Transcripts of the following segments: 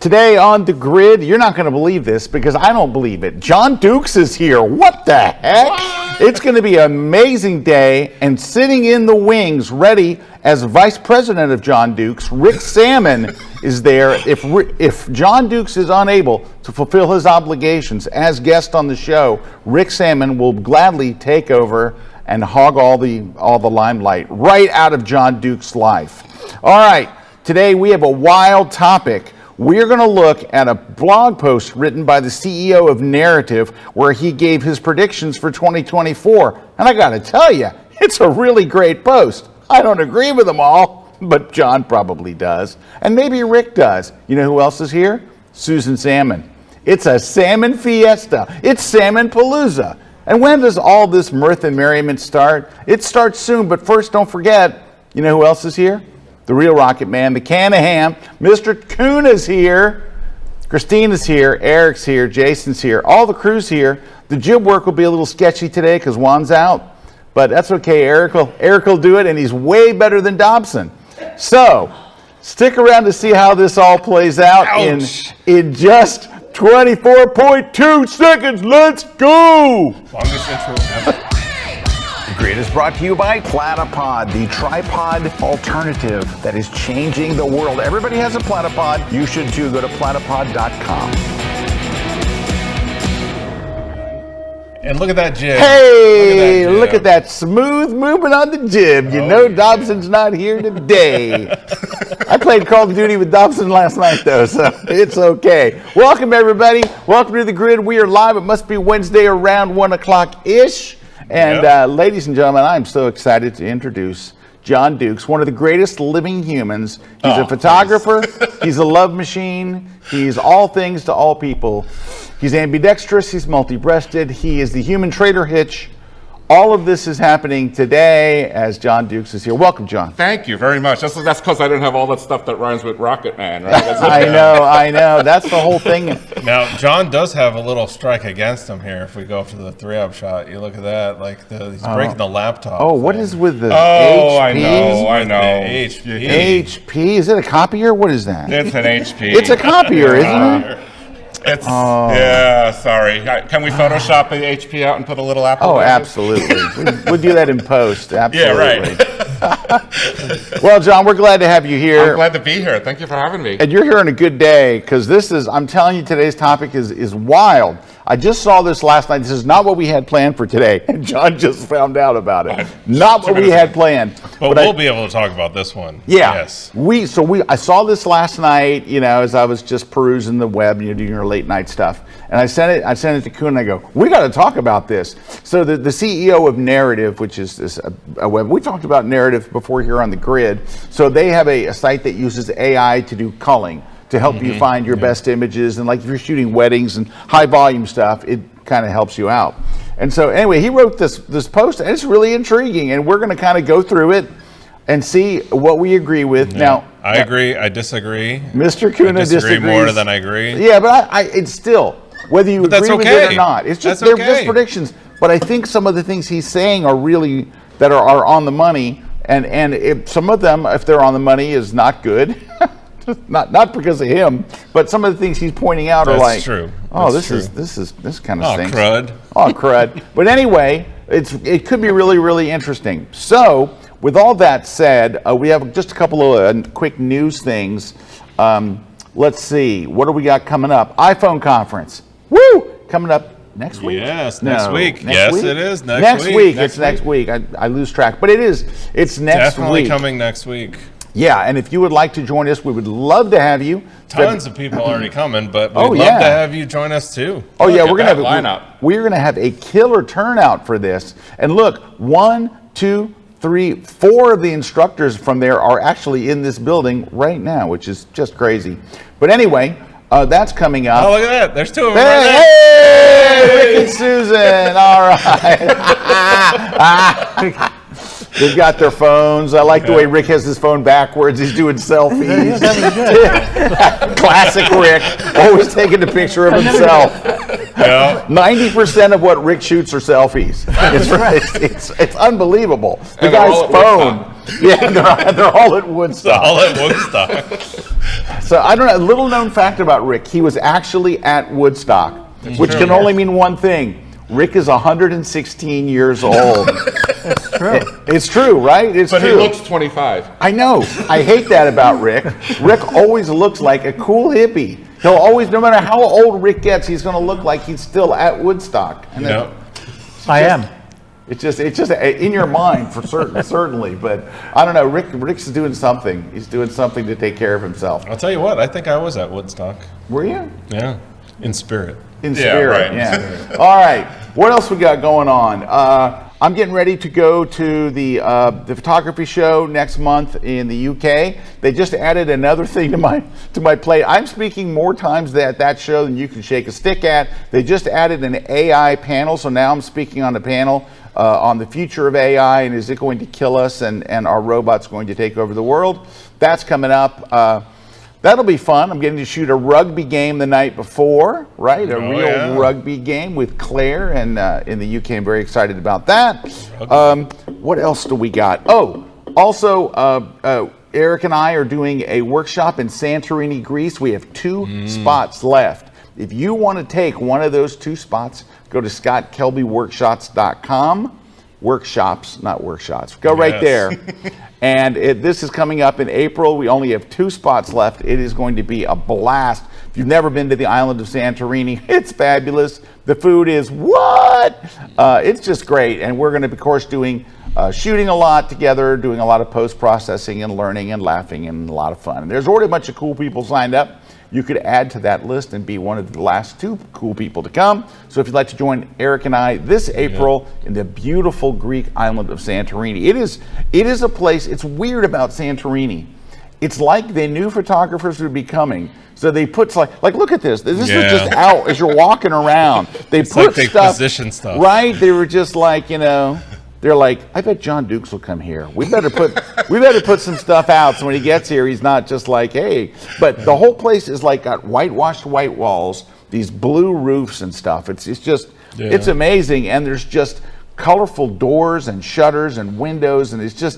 Today on the grid, you're not going to believe this because I don't believe it. John Dukes is here. What the heck? What? It's going to be an amazing day, and sitting in the wings, ready as Vice President of John Dukes, Rick Salmon is there. If John Dukes is unable to fulfill his obligations as guest on the show, Rick Salmon will gladly take over and hog all the limelight right out of John Dukes' life. All right, today we have a wild topic. We're going to look at a blog post written by the CEO of Narrative where he gave his predictions for 2024. And I got to tell you, it's a really great post. I don't agree with them all, but John probably does. And maybe Rick does. You know who else is here? Susan Salmon. It's a salmon fiesta. It's Salmon Palooza. And when does all this mirth and merriment start? It starts soon, but first don't forget, you know who else is here? The real Rocket Man, the can of ham, Mr. Kuna's here, Christina's here, Erik's here, Jason's here, all the crew's here. The jib work will be a little sketchy today because Juan's out, but that's okay. Erik will do it, and he's way better than Dobson. So stick around to see how this all plays out in just 24.2 seconds. Let's go! Longest intro ever. The grid is brought to you by Platypod, the tripod alternative that is changing the world. Everybody has a Platypod. You should too. Go to platypod.com. And look at that jib. Hey, look at that smooth movement on the jib. You know Dobson's not here today. I played Call of Duty with Dobson last night, though, so it's okay. Welcome, everybody. Welcome to the grid. We are live. It must be Wednesday around 1 o'clock-ish. And ladies and gentlemen, I'm so excited to introduce John Dukes, one of the greatest living humans. He's a photographer. He's a love machine. He's all things to all people. He's ambidextrous. He's multi-breasted. He is the human Trader Hitch. All of this is happening today as John Dukes is here. Welcome, John. Thank you very much. That's because I don't have all that stuff that rhymes with Rocket Man, right? I know. That's the whole thing. Now, John does have a little strike against him here. If we go up to the 3-up shot, you look at that. Like he's breaking the laptop. Oh, what is with the HP? I know. HP. Is it a copier? What is that? It's an HP. It's a copier, isn't it? Yeah, sorry. Can we Photoshop the HP out and put a little apple? Oh, absolutely. We'll do that in post. Absolutely. Yeah, right. Well, John, we're glad to have you here. I'm glad to be here. Thank you for having me. And you're here on a good day because I'm telling you, today's topic is wild. I just saw this last night. This is not what we had planned for today. And John just found out about it. Not what we had planned. But we'll be able to talk about this one. Yeah. Yes. I saw this last night, as I was just perusing the web, doing your late night stuff. And I sent it to Kuna and I go, we got to talk about this. So the CEO of Narrative, which is a web, we talked about Narrative before here on the grid. So they have a site that uses AI to do culling, to help you find your best images. And like if you're shooting weddings and high volume stuff, it kind of helps you out. And so anyway, he wrote this post and it's really intriguing. And we're going to kind of go through it and see what we agree with. Now, I agree. I disagree. Mr. Kuna disagrees more than I agree. Yeah, but it's still, whether you agree with it or not, it's just they're just predictions. But I think some of the things he's saying are really that are on the money, and if some of them, if they're on the money, is not good. Not because of him, but some of the things he's pointing out are like, true. This kind of stinks. Crud. Oh, crud. But anyway, it could be really, really interesting. So, with all that said, we have just a couple of quick news things. Let's see, what do we got coming up? iPhone conference. Woo! Coming up next week? Yes, next week. Next week? It is next week. It's next week. I lose track, but it's next week. Definitely coming next week. Yeah, and if you would like to join us, we would love to have you. Tons of people already coming, but we'd love to have you join us too. Oh yeah, we're gonna have a killer turnout for this. And look, 1, 2, 3, 4 of the instructors from there are actually in this building right now, which is just crazy. But anyway, that's coming up. Oh, look at that! There's 2 of them. Hey, Rick and Susan. All right. They've got their phones. I like the way Rick has his phone backwards. He's doing selfies. Classic Rick, always taking a picture of himself. Yeah. 90% of what Rick shoots are selfies. It's unbelievable. The And they're guy's all at phone. Yeah, they're all at Woodstock. All at Woodstock. So I don't know. A little known fact about Rick: he was actually at Woodstock, which can only mean one thing. Rick is 116 years old. It's true. It's true, right? It's But true. he looks 25. I know. I hate that about Rick. Rick always looks like a cool hippie. He'll always, no matter how old Rick gets, he's going to look like he's still at Woodstock. And Yep. I am. it's just in your mind for certain, certainly. But I don't know. Rick's doing something. He's doing something to take care of himself. I'll tell you what, I think I was at Woodstock. Were you? Yeah. In spirit. In Yeah, spirit, right, in yeah. All right. What else we got going on? I'm getting ready to go to the photography show next month in the UK. They just added another thing to my plate. I'm speaking more times at that show than you can shake a stick at. They just added an AI panel, so now I'm speaking on the panel on the future of AI and is it going to kill us and are robots going to take over the world? That's coming up. That'll be fun. I'm getting to shoot a rugby game the night before, right? A real rugby game with Claire and in the UK. I'm very excited about that. What else do we got? Oh, also, Erik and I are doing a workshop in Santorini, Greece. We have 2 spots left. If you want to take one of those 2 spots, go to ScottKelbyWorkshops.com. Workshops, not workshops. Go right there. And this is coming up in April. We only have 2 spots left. It is going to be a blast. If you've never been to the island of Santorini, it's fabulous. The food is what? It's just great. And we're going to be, of course, doing shooting a lot together, doing a lot of post-processing and learning and laughing and a lot of fun. And there's already a bunch of cool people signed up. You could add to that list and be one of the last 2 cool people to come. So if you'd like to join Erik and I this April in the beautiful Greek island of Santorini. It is a place, it's weird about Santorini. It's like they knew photographers would be coming. So they put like look at this. This is just out as you're walking around. They It's put like they stuff, position stuff. right? They were just like, they're like, I bet John Dukes will come here. We better put some stuff out so when he gets here, he's not just like, hey. But the whole place is like got whitewashed white walls, these blue roofs and stuff. It's it's amazing, and there's just colorful doors and shutters and windows, and it's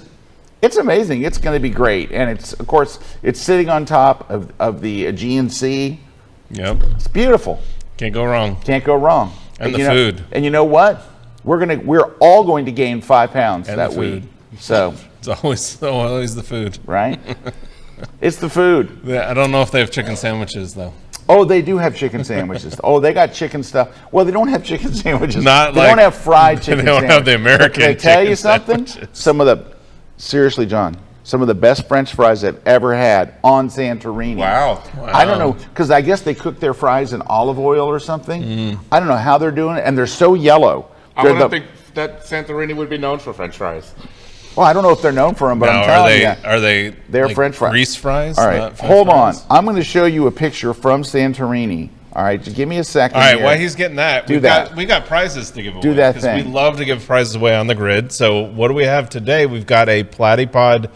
amazing. It's going to be great, and it's of course it's sitting on top of the Aegean Sea. Yep. It's beautiful. Can't go wrong. Can't go wrong. And the food. And you know what? We're all going to gain 5 pounds And that the food. week. So, It's always the food. right? It's the food. Yeah, I don't know if they have chicken sandwiches though. Oh, they do have chicken sandwiches. Oh, they got chicken stuff. Well, they don't have chicken sandwiches. Not they like- don't have fried chicken They don't have the sandwiches. American But can I tell you chicken something? sandwiches. Seriously, John, some of the best French fries I've ever had on Santorini. Wow. I don't know, because I guess they cook their fries in olive oil or something. I don't know how they're doing it, and they're so yellow. I They're wouldn't the- think that Santorini would be known for French fries. Well, I don't know if they're known for them, but Now, I'm telling you. are they They're like French fries. Grease fries? All right, not French hold on. fries? I'm going to show you a picture from Santorini. All right, just give me a second. All right, here. while he's getting that, Do that. we got prizes to give away. Do that 'cause thing. We love to give prizes away on the grid. So what do we have today? We've got a Platypod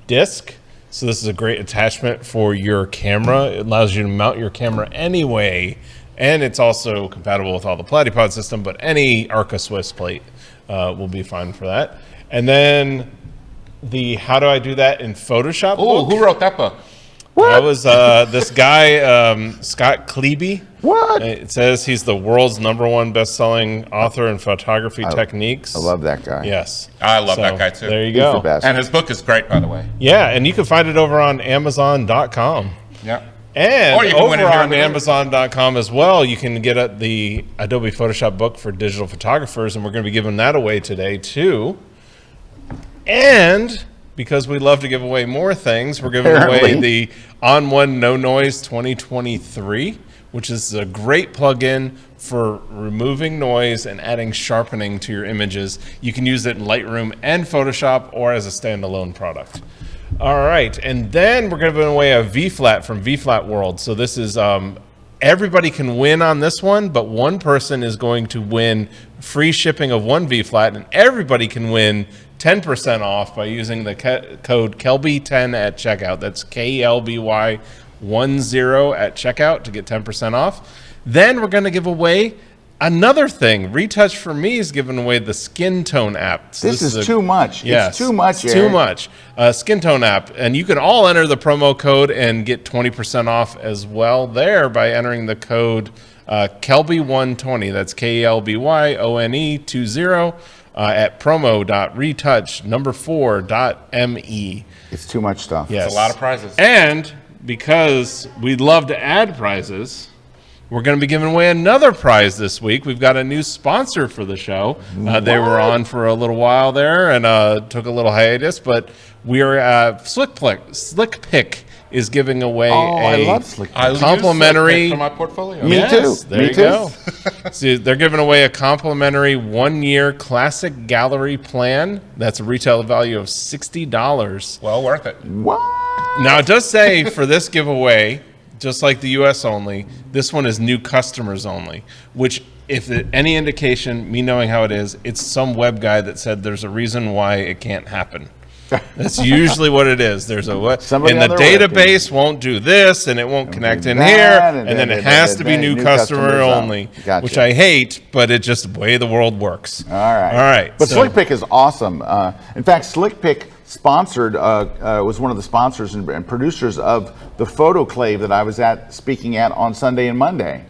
disc. So this is a great attachment for your camera. It allows you to mount your camera anyway, and it's also compatible with all the Platypod system, but any Arca Swiss plate will be fine for that. And then the How Do I Do That in Photoshop Oh, book. who wrote that book? That was this guy, Scott Kelby. What? It says he's the world's #1 best-selling author in photography techniques. I love that guy. Yes. I love that guy, too. There you He's go. the best. And his book is great, by the way. Yeah, and you can find it over on Amazon.com. Yeah. And Or you can win over it here on on the grid. Amazon.com as well, you can get the Adobe Photoshop book for digital photographers, and we're going to be giving that away today, too. And because we love to give away more things, we're giving away Apparently. the On One No Noise 2023, which is a great plugin for removing noise and adding sharpening to your images. You can use it in Lightroom and Photoshop or as a standalone product. All right, and then we're giving away a V-Flat from V-Flat World. So this is everybody can win on this one, but one person is going to win free shipping of one V-Flat, and everybody can win 10% off by using the code Kelby10 at checkout. That's KLBY10 at checkout to get 10% off. Then we're going to give away another thing. Retouch for Me is giving away the Skin Tone app. So this is too much. Yes, it's too much, it's Erik. too much. Skin Tone app. And you can all enter the promo code and get 20% off as well there by entering the code KelbyOne20. That's KelbyOne20 at promo.retouch4.me. It's too much stuff. Yes. It's a lot of prizes. And because we'd love to add prizes, we're going to be giving away another prize this week. We've got a new sponsor for the show. They were on for a little while there and took a little hiatus, but we're Slick Pick is giving away I love Slick Pick. I use complimentary Slick Pick for my portfolio. Me too. There Me you too. go. So they're giving away a complimentary 1-year classic gallery plan. That's a retail value of $60. Well worth it. What? Now, it does say for this giveaway, just like the U.S. only, this one is new customers only, which, if any indication, me knowing how it is, it's some web guy that said there's a reason why it can't happen. That's usually what it is. There's a what, Somebody and the on their web database won't do this, and it won't connect in that, here, and and then then it has to be new customer customers only, Gotcha. which I hate, but it's just the way the world works. All right. All right. But so- Slick Pick is awesome. In fact, Slick Pick sponsored, was one of the sponsors and producers of the Photoclave that I was speaking at on Sunday and Monday.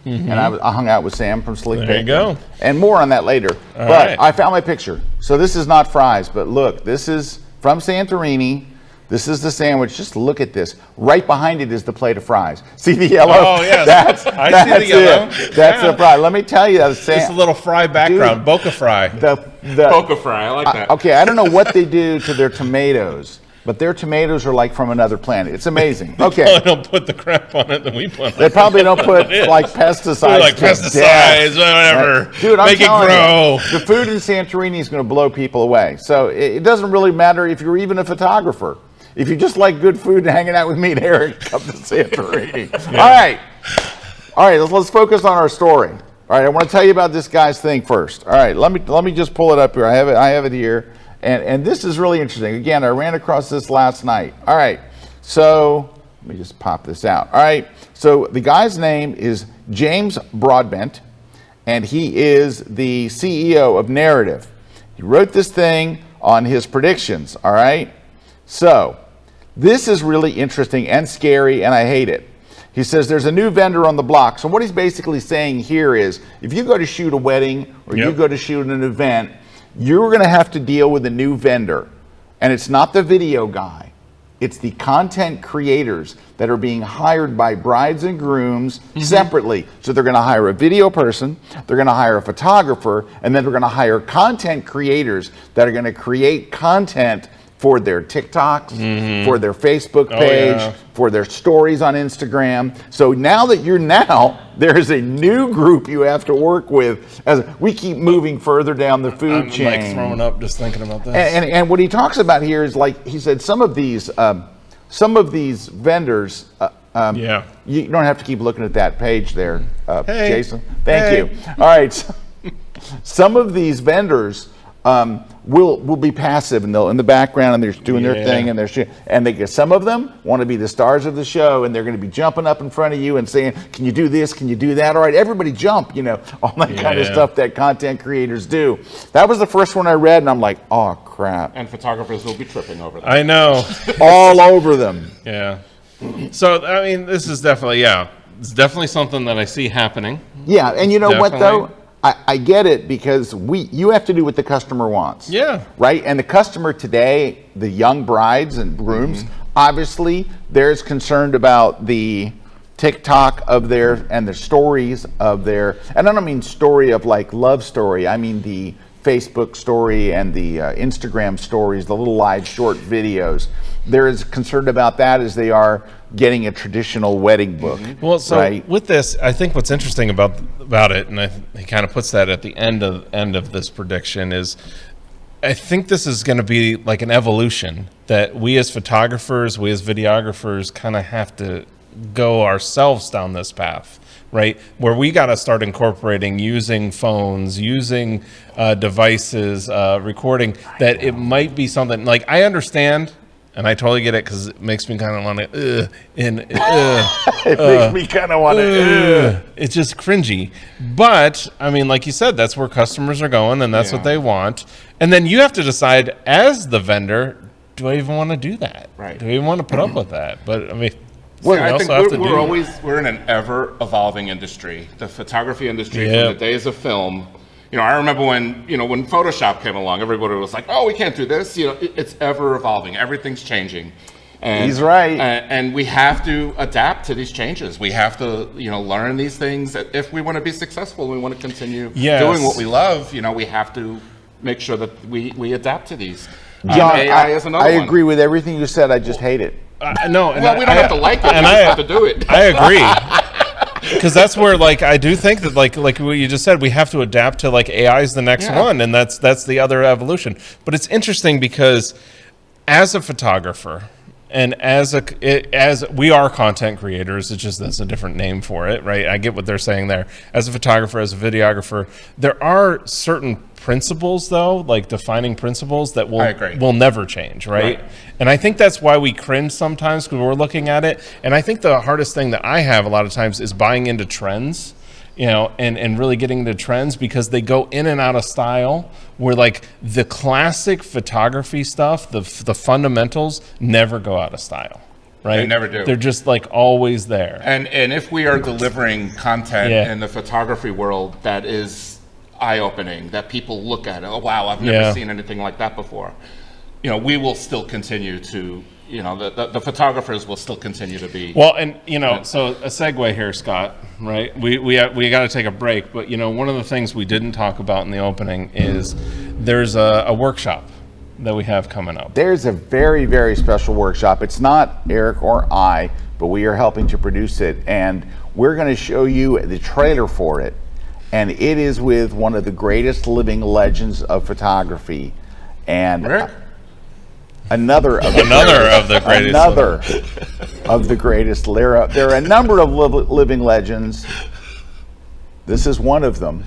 And I hung out with Sam from Slick Pick. There you go. And more on that later. But right. I found my picture. So this is not fries, but look, this is from Santorini. This is the sandwich. Just look at this. Right behind it is the plate of fries. See the yellow? Oh, yes. That's I see the yellow. it. That's the fry. Let me tell you, Just a little fry background, Boca Fry. the Boca fry, I like that. Okay, I don't know what they do to their tomatoes, but their tomatoes are like from another planet. It's amazing. Okay. They don't put the crap on it that we put on They it. probably don't put It is. like pesticides. Like to pesticides, death. whatever. Dude, I'm Make it telling grow. you, the food in Santorini is going to blow people away. So it doesn't really matter if you're even a photographer. If you just like good food and hanging out with me and Erik, come to Santorini. All right, let's focus on our story. All right, I want to tell you about this guy's thing first. All right, let me just pull it up here. I have it here, and this is really interesting. Again, I ran across this last night. All right, so let me just pop this out. All right, so the guy's name is James Broadbent, and he is the CEO of Narrative. He wrote this thing on his predictions. All right, so this is really interesting and scary, and I hate it. He says there's a new vendor on the block. So what he's basically saying here is, if you go to shoot a wedding or you go to shoot an event, you're going to have to deal with a new vendor. And it's not the video guy. It's the content creators that are being hired by brides and grooms separately. So they're going to hire a video person, they're going to hire a photographer, and then they're going to hire content creators that are going to create content for their TikToks, for their Facebook page, for their stories on Instagram. So now that there's a new group you have to work with as we keep moving further down the food I'm chain. like throwing up just thinking about this. And what he talks about here is, like he said, some of these vendors. You don't have to keep looking at that page there, Hey. Jason. Thank you. All right. So, some of these vendors will be passive and they'll in the background and they're doing their thing and some of them want to be the stars of the show, and they're going to be jumping up in front of you and saying, "Can you do this? Can you do that?" All right, everybody jump, all that kind of stuff that content creators do. That was the first one I read, and I'm like, oh crap! And photographers will be tripping over that. I know. All over them. Yeah. So I mean, this is definitely it's definitely something that I see happening. Yeah, and you know what Definitely. though? I get it, because you have to do what the customer wants. Yeah. Right? And the customer today, the young brides and grooms, obviously they're as concerned about the TikTok of and the stories of and I don't mean story of like love story, I mean the Facebook story and the Instagram stories, the little live short videos. They're as concerned about that as they are getting a traditional wedding book. Well, so right? with this, I think what's interesting about it, and he kind of puts that at the end of this prediction, is I think this is going to be like an evolution that we as photographers, we as videographers kind of have to go ourselves down this path, right? Where we got to start incorporating using phones, using devices, recording, that it might be something like, I understand And I totally get it because it makes me kind of want to, It makes me kind of want to. it's just cringy. But, I mean, like you said, that's where customers are going and that's what they want. And then you have to decide as the vendor, do I even want to do that? Right. Do I even want to put up with that? But, I mean, Well, I think we're in an ever-evolving industry. The photography industry from the days of film. I remember when Photoshop came along, everybody was like, "Oh, we can't do this." It's ever-evolving. Everything's changing. And, He's right. And we have to adapt to these changes. We have to, learn these things. If we want to be successful, we want to continue doing what we love. We have to make sure that we adapt to these. John, AI is another one. I agree with everything you said. I just hate it. No, we don't have to like it. We just have to do it. I agree. Because that's where, I do think that, like what you just said, we have to adapt to, AI is the next one, and that's the other evolution. But it's interesting because as a photographer, and as we are content creators, it's just that's a different name for it, right? I get what they're saying there. As a photographer, as a videographer, there are certain principles, though, defining principles that will never change, right? And I think that's why we cringe sometimes because we're looking at it. And I think the hardest thing that I have a lot of times is buying into trends, and really getting into trends because they go in and out of style where the classic photography stuff, the fundamentals never go out of style. Right? They never do. They're just always there. And if we are delivering content in the photography world that is eye-opening, that people look at, oh wow, I've never seen anything like that before. We will still continue to, the photographers will still continue to be. Well, and so a segue here, Scott. Right? We got to take a break, but one of the things we didn't talk about in the opening is there's a workshop that we have coming up. There's a very, very special workshop. It's not Erik or I, but we are helping to produce it, and we're going to show you the trailer for it. And it is with one of the greatest living legends of photography, and another of the greatest. There are a number of living legends. This is one of them.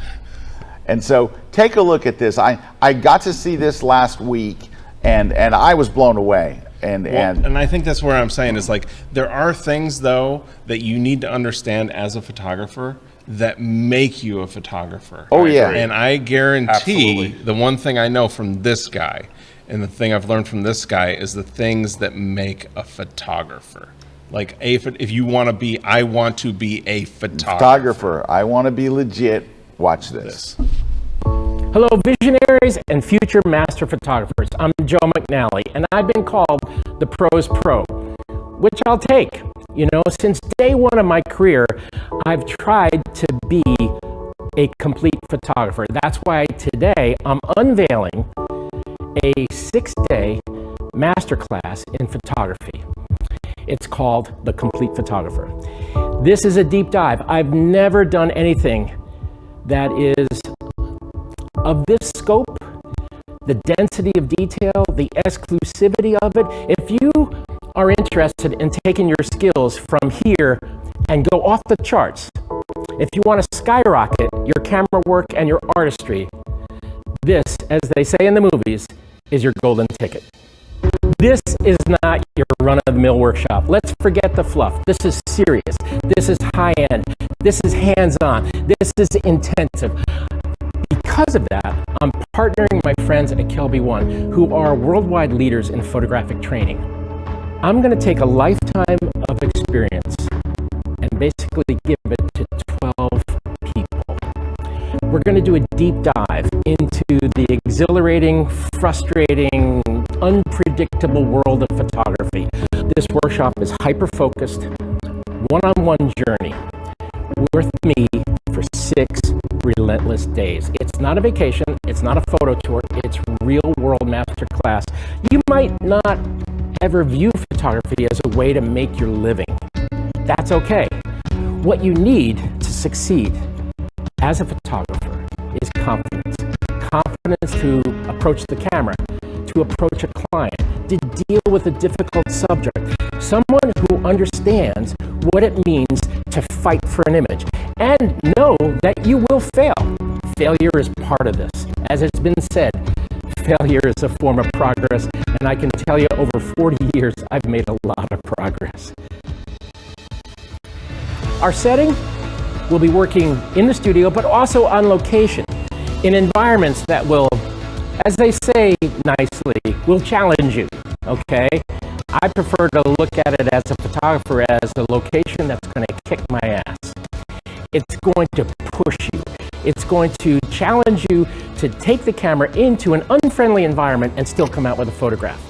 And so take a look at this. I got to see this last week, and I was blown away. And I think that's where I'm saying is there are things though that you need to understand as a photographer that make you a photographer. Oh yeah. And I guarantee the one thing I know from this guy, and the thing I've learned from this guy, is the things that make a photographer. If you want to be, I want to be a photographer. I want to be legit. Watch this. Hello, visionaries and future master photographers. I'm Joe McNally, and I've been called the Pro's Pro, which I'll take. Since day one of my career, I've tried to be a complete photographer. That's why today I'm unveiling a 6-day masterclass in photography. It's called The Complete Photographer. This is a deep dive. I've never done anything that is of this scope, the density of detail, the exclusivity of it. If you are interested in taking your skills from here and go off the charts, if you want to skyrocket your camera work and your artistry, this, as they say in the movies, is your golden ticket. This is not your run-of-the-mill workshop. Let's forget the fluff. This is serious. This is high-end. This is hands-on. This is intensive. Because of that, I'm partnering my friends at KelbyOne, who are worldwide leaders in photographic training. I'm going to take a lifetime of experience and basically give it to 12 people. We're going to do a deep dive into the exhilarating, frustrating, unpredictable world of photography. This workshop is hyper-focused, one-on-one journey with me for 6 relentless days. It's not a vacation, it's not a photo tour, it's real-world masterclass. You might not ever view photography as a way to make your living. That's okay. What you need to succeed as a photographer is confidence. Confidence to approach the camera, to approach a client, to deal with a difficult subject. Someone who understands what it means to fight for an image and know that you will fail. Failure is part of this. As it's been said, failure is a form of progress, and I can tell you over 40 years, I've made a lot of progress. Our setting, we'll be working in the studio, but also on location, in environments that will, as they say nicely, will challenge you, okay? I prefer to look at it as a photographer as a location that's going to kick my ass. It's going to push you. It's going to challenge you to take the camera into an unfriendly environment and still come out with a photograph.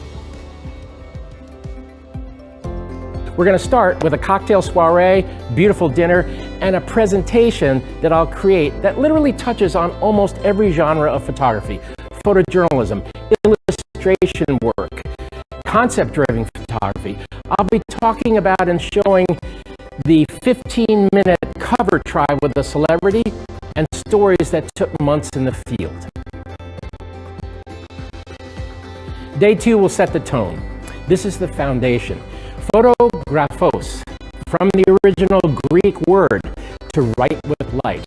We're going to start with a cocktail soiree, beautiful dinner, and a presentation that I'll create that literally touches on almost every genre of photography. Photojournalism, illustration work, concept-driven photography. I'll be talking about and showing the 15-minute cover try with a celebrity and stories that took months in the field. Day 2 will set the tone. This is the foundation. Photographos, from the original Greek word, to write with light.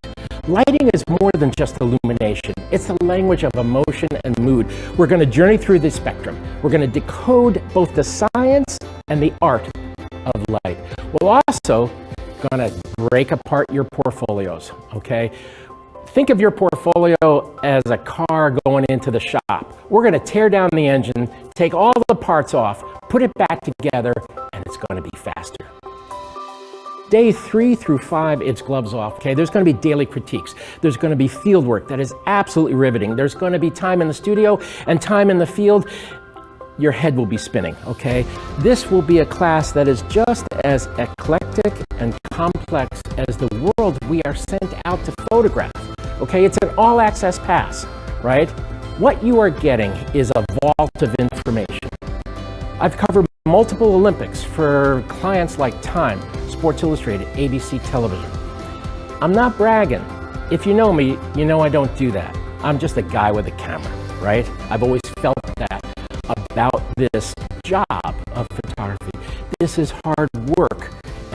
Lighting is more than just illumination. It's the language of emotion and mood. We're going to journey through the spectrum. We're going to decode both the science and the art of light. We're also going to break apart your portfolios, okay? Think of your portfolio as a car going into the shop. We're going to tear down the engine, take all the parts off, put it back together, and it's going to be faster. Day 3 through 5, it's gloves off, okay? There's going to be daily critiques. There's going to be field work that is absolutely riveting. There's going to be time in the studio and time in the field. Your head will be spinning, okay? This will be a class that is just as eclectic and complex as the world we are sent out to photograph, okay? It's an all-access pass, right? What you are getting is a vault of information. I've covered multiple Olympics for clients like Time, Sports Illustrated, ABC Television. I'm not bragging. If you know me, you know I don't do that. I'm just a guy with a camera, right? I've always felt that about this job of photography. This is hard work,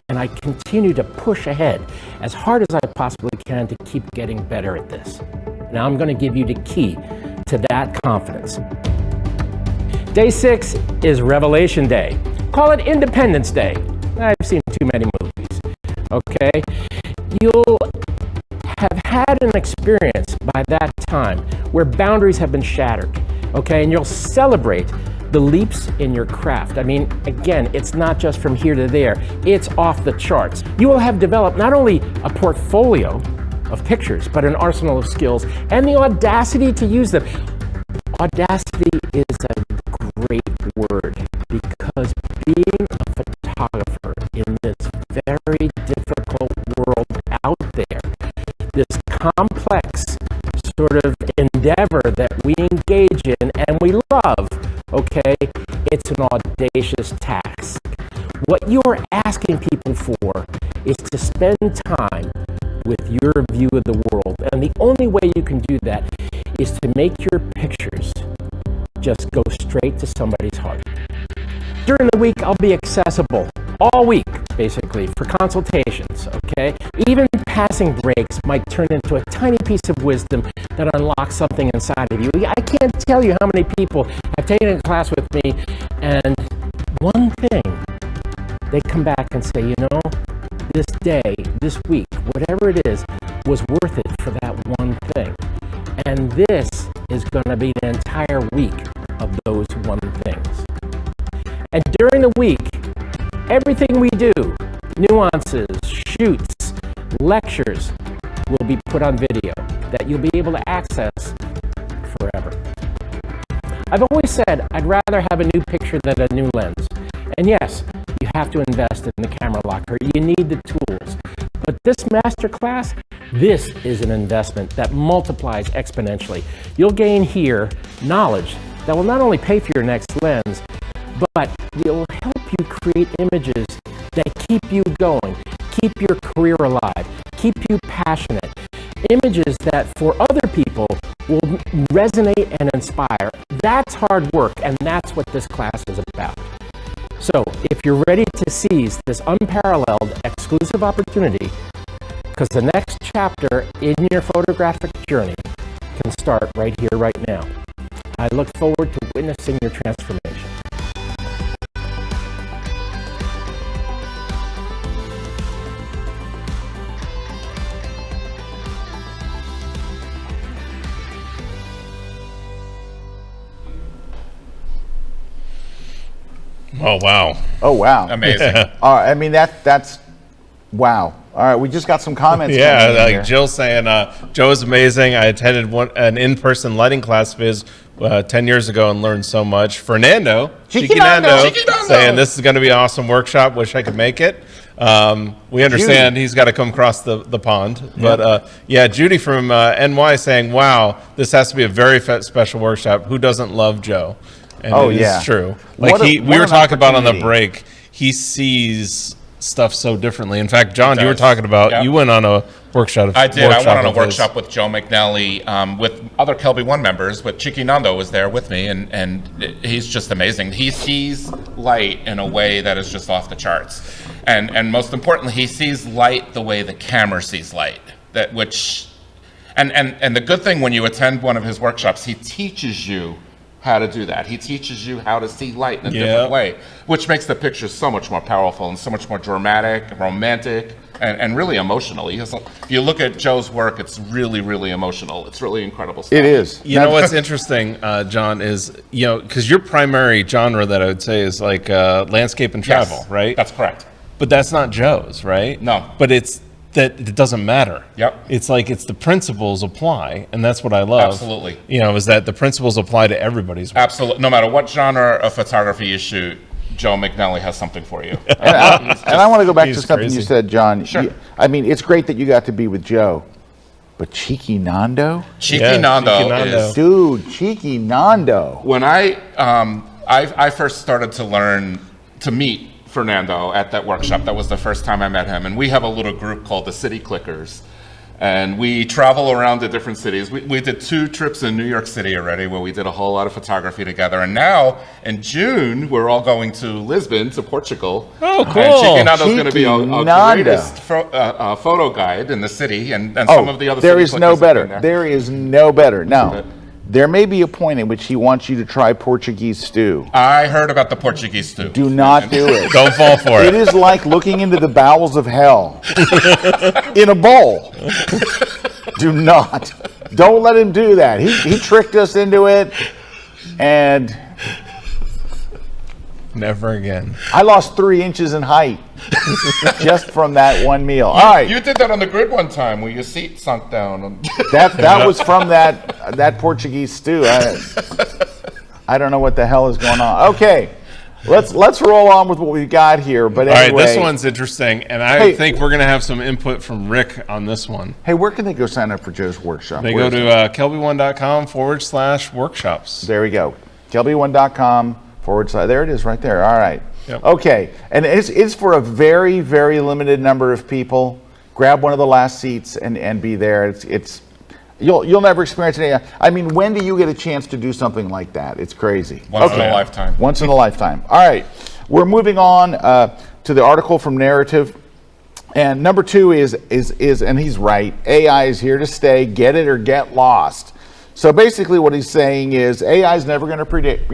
and I continue to push ahead as hard as I possibly can to keep getting better at this. Now I'm going to give you the key to that confidence. Day 6 is Revelation Day. Call it Independence Day. I've seen too many movies, okay? You'll have had an experience by that time where boundaries have been shattered, okay? And you'll celebrate the leaps in your craft. I mean, again, it's not just from here to there. It's off the charts. You will have developed not only a portfolio of pictures, but an arsenal of skills and the audacity to use them. Audacity is a great word because being a photographer in this very difficult world out there, this complex sort of endeavor that we engage in and we love, okay, it's an audacious task. What you're asking people for is to spend time with your view of the world, and the only way you can do that is to make your pictures just go straight to somebody's heart. During the week, I'll be accessible all week, basically, for consultations, okay? Even passing breaks might turn into a tiny piece of wisdom that unlocks something inside of you. I can't tell you how many people have taken a class with me, and one thing, they come back and say, you know, this day, this week, whatever it is, was worth it for that one thing. And this is going to be the entire week of those one things. And during the week, everything we do, nuances, shoots, lectures, will be put on video that you'll be able to access forever. I've always said I'd rather have a new picture than a new lens. And yes, you have to invest in the camera locker. You need the tools. But this masterclass, this is an investment that multiplies exponentially. You'll gain here knowledge that will not only pay for your next lens, but will help you create images that keep you going, keep your career alive, keep you passionate. Images that for other people will resonate and inspire. That's hard work, and that's what this class is about. So if you're ready to seize this unparalleled exclusive opportunity, because the next chapter in your photographic journey can start right here, right now. I look forward to witnessing your transformation. Oh, wow. Oh, wow. Amazing. All right, I mean, that's wow. All right, we just got some comments. Yeah, coming in like here. Jill saying, Joe is amazing. I attended an in-person lighting class of his 10 years ago and learned so much. Fernando, Chiquinando. saying this is going to be an awesome workshop. Wish I could make it. We understand he's got to come across the pond. But Judy from NY saying, wow, this has to be a very special workshop. Who doesn't love Joe? And it is true. Like we were talking about on the break, he sees stuff so differently. In fact, John, you were talking about, you went on a workshop. I did. I went on a workshop with Joe McNally, with other KelbyOne members, but Chiquinando was there with me, and he's just amazing. He sees light in a way that is just off the charts. And most importantly, he sees light the way the camera sees light. And the good thing when you attend one of his workshops, he teaches you how to do that. He teaches you how to see light in a different way, which makes the picture so much more powerful and so much more dramatic, romantic, and really emotional. If you look at Joe's work, it's really, really emotional. It's really incredible stuff. It is. You know what's interesting, John, is, because your primary genre that I would say is like landscape and travel, right? That's correct. But that's not Joe's, right? No. But it doesn't matter. Yep. It's the principles apply, and that's what I love. Absolutely. Is that the principles apply to everybody's work. Absolutely. No matter what genre of photography you shoot, Joe McNally has something for you. And I want to go back to something crazy. you said, John. Sure. It's great that you got to be with Joe, but Chiquinando? Chiquinando is... Dude, Chiquinando. When I first started to meet Fernando at that workshop, that was the first time I met him, and we have a little group called the City Clickers, and we travel around to different cities. We did 2 trips in New York City already where we did a whole lot of photography together, and now in June we're all going to Lisbon, to Portugal. Oh, cool. And Chiquinando's going to be our Chiquinando. greatest photo guide in the city, and some of the other there City is no Clickers better. have been There is no better. Now, there may be a point in which he wants you to try Portuguese stew. I heard about the Portuguese stew. Do not do it. Don't fall for It it. is like looking into the bowels of hell in a bowl. Do not. Don't let him do that. He tricked us into it, and Never again. I lost 3 inches in height just from that one meal. All right. You did that on the grid one time where your seat sunk down. That was from that Portuguese stew. I don't know what the hell is going on. Okay, let's roll on with what we've got here. But anyway, All right, this one's interesting, and I think we're going to have some input from Rick on this one. Hey, where can they go sign up for Joe's workshop? They go to KelbyOne.com/workshops. There we go. KelbyOne.com/. There it is, right there. All right. Yep. Okay, and it's for a very, very limited number of people. Grab one of the last seats and be there. It's you'll never experience it. I mean, when do you get a chance to do something like that? It's crazy. Once in a lifetime. Once in a lifetime. All right, we're moving on to the article from Narrative, and number 2 is and he's right. AI is here to stay. Get it or get lost. So basically, what he's saying is AI is never going to predict.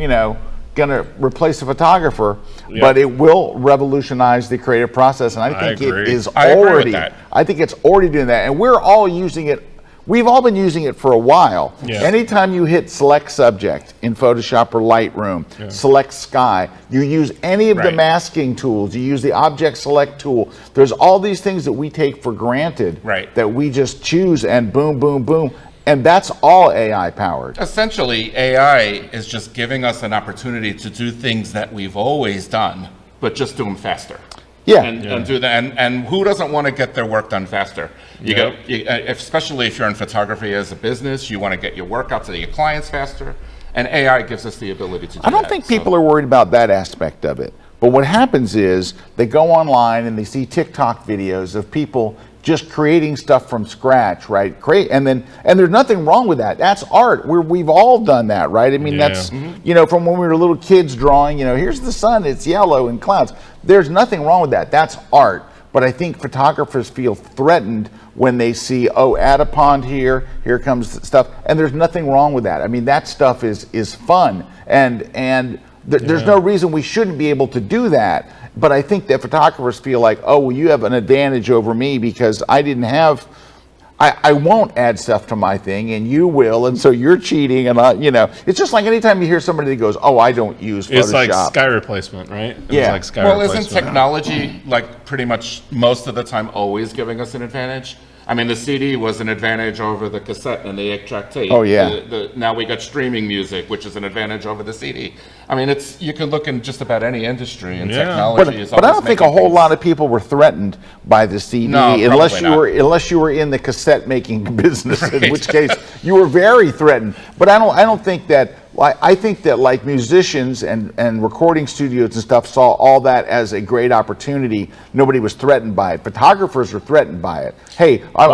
Going to replace a photographer, but it will revolutionize the creative process, and I think it is already. I think it's already doing that, and we're all using it. We've all been using it for a while. Yeah. Anytime you hit select subject in Photoshop or Lightroom, select sky, you use any of the masking tools, you use the object select tool. There's all these things that we take for granted that we just choose and boom, boom, boom. And that's all AI powered. Essentially, AI is just giving us an opportunity to do things that we've always done, but just do them faster. And do that. And who doesn't want to get their work done faster? Especially if you're in photography as a business, you want to get your work out to your clients faster. And AI gives us the ability to do that. I don't think people are worried about that aspect of it. But what happens is they go online and they see TikTok videos of people just creating stuff from scratch, right? And there's nothing wrong with that. That's art. We've all done that, right? I mean, that's from when we were little kids drawing. Here's the sun. It's yellow and clouds. There's nothing wrong with that. That's art. but I think photographers feel threatened when they see, oh, add a pond here comes stuff, and there's nothing wrong with that. I mean, that stuff is fun, and there's no reason we shouldn't be able to do that. But I think that photographers feel like, oh, well, you have an advantage over me because I didn't have. I won't add stuff to my thing, and you will, and so you're cheating, and it's just like anytime you hear somebody that goes, "Oh, I don't use Photoshop." It's like sky replacement, right? Yeah. Like sky Well, replacement. isn't technology like pretty much most of the time always giving us an advantage? I mean, the CD was an advantage over the cassette and the 8-track tape. Oh, yeah. Now we got streaming music, which is an advantage over the CD. I mean, you can look in just about any industry, and technology is always but I don't think a whole lot of people were threatened by the CD unless you were in the cassette making business, in which case you were very threatened. But I don't think that. I think that like musicians and recording studios and stuff saw all that as a great opportunity. Nobody was threatened by it. Photographers were threatened by it. Hey, I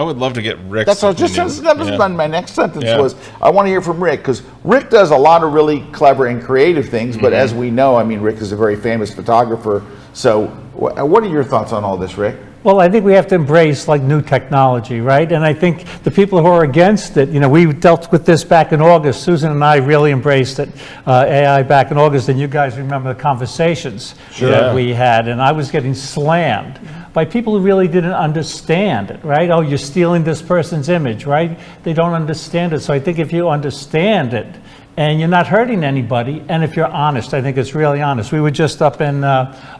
would love to get Rick's. That's what my next sentence was. I want to hear from Rick, because Rick does a lot of really clever and creative things. But as we know, I mean, Rick is a very famous photographer. So, what are your thoughts on all this, Rick? Well, I think we have to embrace like new technology, right? And I think the people who are against it, we dealt with this back in August. Susan and I really embraced it, AI back in August, and you guys remember the conversations that we had, and I was getting slammed by people who really didn't understand it, right? Oh, you're stealing this person's image, right? They don't understand it. So I think if you understand it, and you're not hurting anybody, and if you're honest, I think it's really honest. We were just up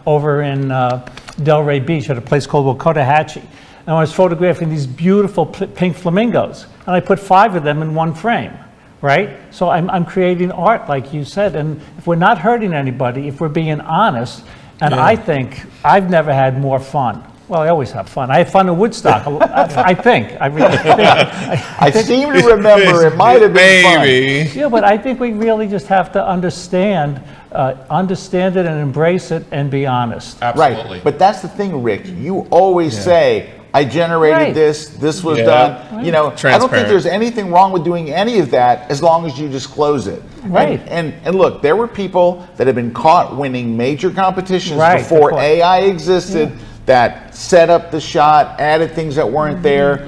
over in Delray Beach at a place called Wakotahachie, and I was photographing these beautiful pink flamingos, and I put 5 of them in one frame, right? So I'm creating art, like you said, and if we're not hurting anybody, if we're being honest, and I think I've never had more fun. Well, I always have fun. I had fun in Woodstock. I think. I really think. I seem to remember it might have been fun. Yeah, but I think we really just have to understand it and embrace it and be honest. Absolutely. Right. But that's the thing, Rick. You always say, I generated this was done. Right. I don't think there's anything wrong with doing any of that as long as you disclose it. Right. And look, there were people that have been caught winning major competitions before AI existed. That set up the shot, added things that weren't there,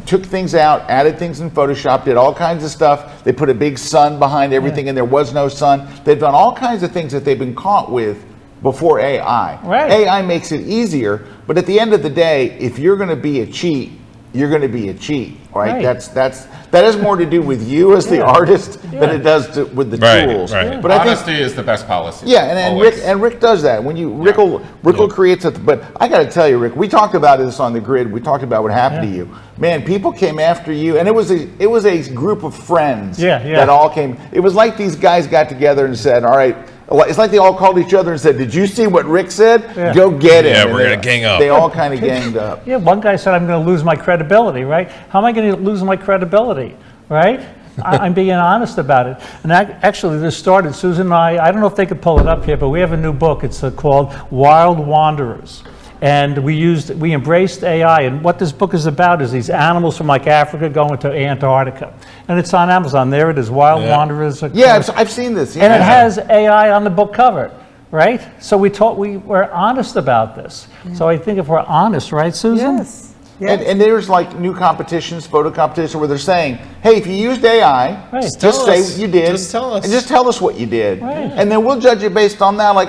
took things out, added things in Photoshop, did all kinds of stuff. They put a big sun behind everything and there was no sun. They've done all kinds of things that they've been caught with before AI. Right. AI makes it easier, but at the end of the day, if you're going to be a cheat, you're going to be a cheat, right? That has more to do with you as the artist than it does with the tools. Right. But honesty is the best policy. Yeah, and Rick does that. When Rick will create something. But I got to tell you, Rick, we talked about this on the grid. We talked about what happened to you. Man, people came after you, and it was a group of friends that all came. It was like these guys got together and said, all right. It's like they all called each other and said, did you see what Rick said? Go get him. Yeah, we're going to gang up. They all kind of ganged up. Yeah, one guy said, I'm going to lose my credibility, right? How am I going to lose my credibility, right? I'm being honest about it. And actually, this started, Susan and I don't know if they could pull it up here, but we have a new book. It's called Wild Wanderers. And we embraced AI, and what this book is about is these animals from like Africa going to Antarctica. And it's on Amazon. There it is, Wild Wanderers. Yeah, I've seen this. Yeah. And it has AI on the book cover, right? So we're honest about this. So I think if we're honest, right, Susan? Yes. And there's like new competitions, photo competition, where they're saying, hey, if you used AI, just say what you did. Just tell us. And just tell us what you did. Right. And then we'll judge it based on that. Like,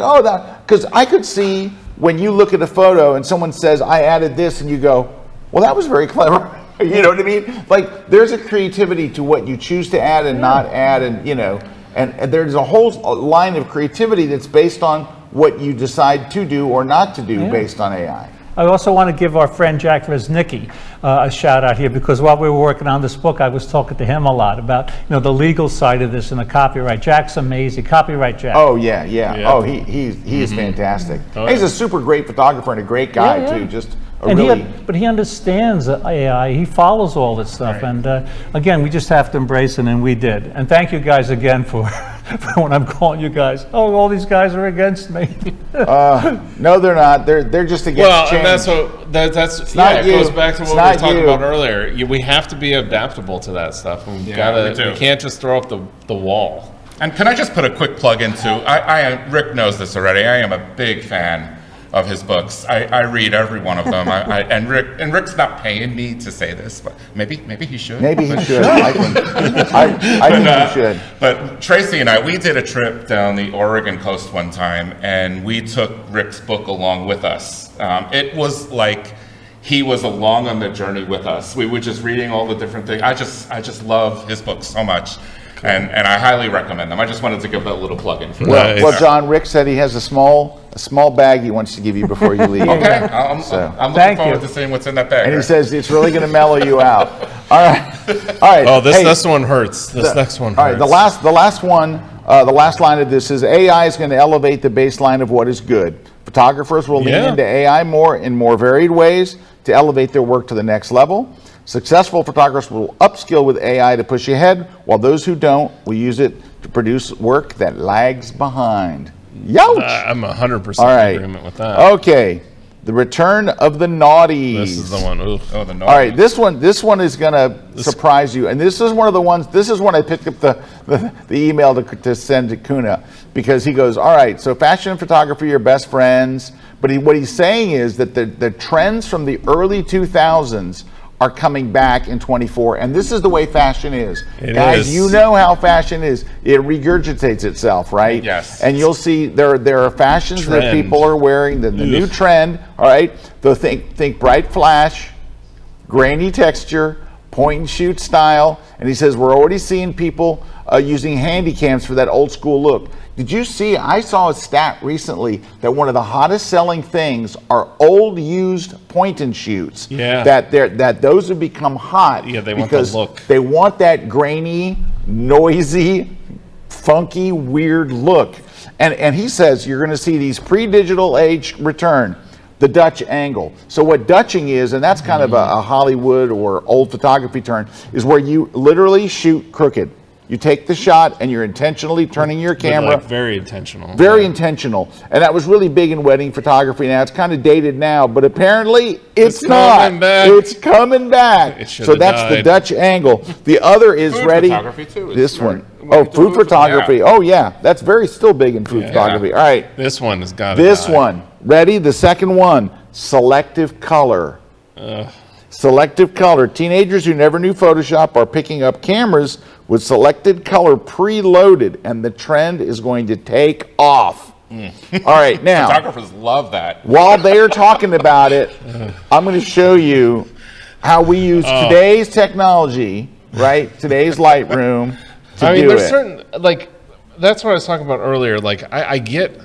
because I could see when you look at a photo and someone says, I added this, and you go, well, that was very clever. You know what I mean? Like, there's a creativity to what you choose to add and not add, and and there's a whole line of creativity that's based on what you decide to do or not to do based on AI. I also want to give our friend Jack Resnicki a shout out here, because while we were working on this book, I was talking to him a lot about the legal side of this and the copyright. Jack's amazing. Copyright Jack. Oh yeah. Oh, he is fantastic. He's a super great photographer and a great guy too. Just but he understands AI. He follows all this stuff, and again, we just have to embrace it, and we did. And thank you guys again for when I'm calling you guys. Oh, all these guys are against me. No, they're not. They're just against change. And it goes back to what we were talking about earlier. We have to be adaptable to that stuff. We can't just throw up the wall. And can I just put a quick plug into? Rick knows this already. I am a big fan of his books. I read every one of them. And Rick's not paying me to say this, but maybe he should. Maybe he should. I think he should. But Tracy and I, we did a trip down the Oregon coast one time, and we took Rick's book along with us. It was like he was along on the journey with us. We were just reading all the different things. I just love his books so much. And I highly recommend them. I just wanted to give that little plug in for that. Well, John, Rick said he has a small bag he wants to give you before you leave. Okay, I'm looking forward to seeing what's in that bag. And he says it's really going to mellow you out. All right. Oh, this one hurts. This next one hurts. All right, the last one, the last line of this is AI is going to elevate the baseline of what is good. Photographers will lean into AI more in more varied ways to elevate their work to the next level. Successful photographers will upskill with AI to push ahead, while those who don't will use it to produce work that lags behind. Youch! I'm 100% in agreement with that. Okay, the return of the naughties. This is the one. Ooh. Oh, the naughties. All right, this one is going to surprise you, and this is one of the ones. This is when I picked up the email to send to Kuna, because he goes, all right, so fashion and photography are best friends, but what he's saying is that the trends from the early 2000s are coming back in 24, and this is the way fashion is. Guys, you know how fashion is. It regurgitates itself, right? Yes. And you'll see there are fashions that people are wearing, the new trend, all right? So think bright flash, grainy texture, point and shoot style, and he says we're already seeing people using handy cams for that old school look. Did you see, I saw a stat recently that one of the hottest selling things are old used point and shoots. Yeah. That those have become hot. Yeah, they want the look. They want that grainy, noisy, funky, weird look. And he says you're going to see these pre-digital age return. The Dutch angle. So what Dutching is, and that's kind of a Hollywood or old photography term, is where you literally shoot crooked. You take the shot and you're intentionally turning your camera. Like very intentional. Very intentional. And that was really big in wedding photography. Now it's kind of dated now, but apparently it's not. Coming back. It's coming back. It so that's died. the Dutch angle. The other is Food ready. photography too. This one. Oh, food photography. Yeah. Oh yeah, that's still big in food photography. All right. This one has got to This die. one. Ready? The second one. Selective color. Selective color. Teenagers who never knew Photoshop are picking up cameras with selected color preloaded, and the trend is going to take off. All right, now, Photographers love that. while they're talking about it, I'm going to show you how we use today's technology, right? Today's Lightroom to do there's it. certain, like, that's what I was talking about earlier. Like, I get,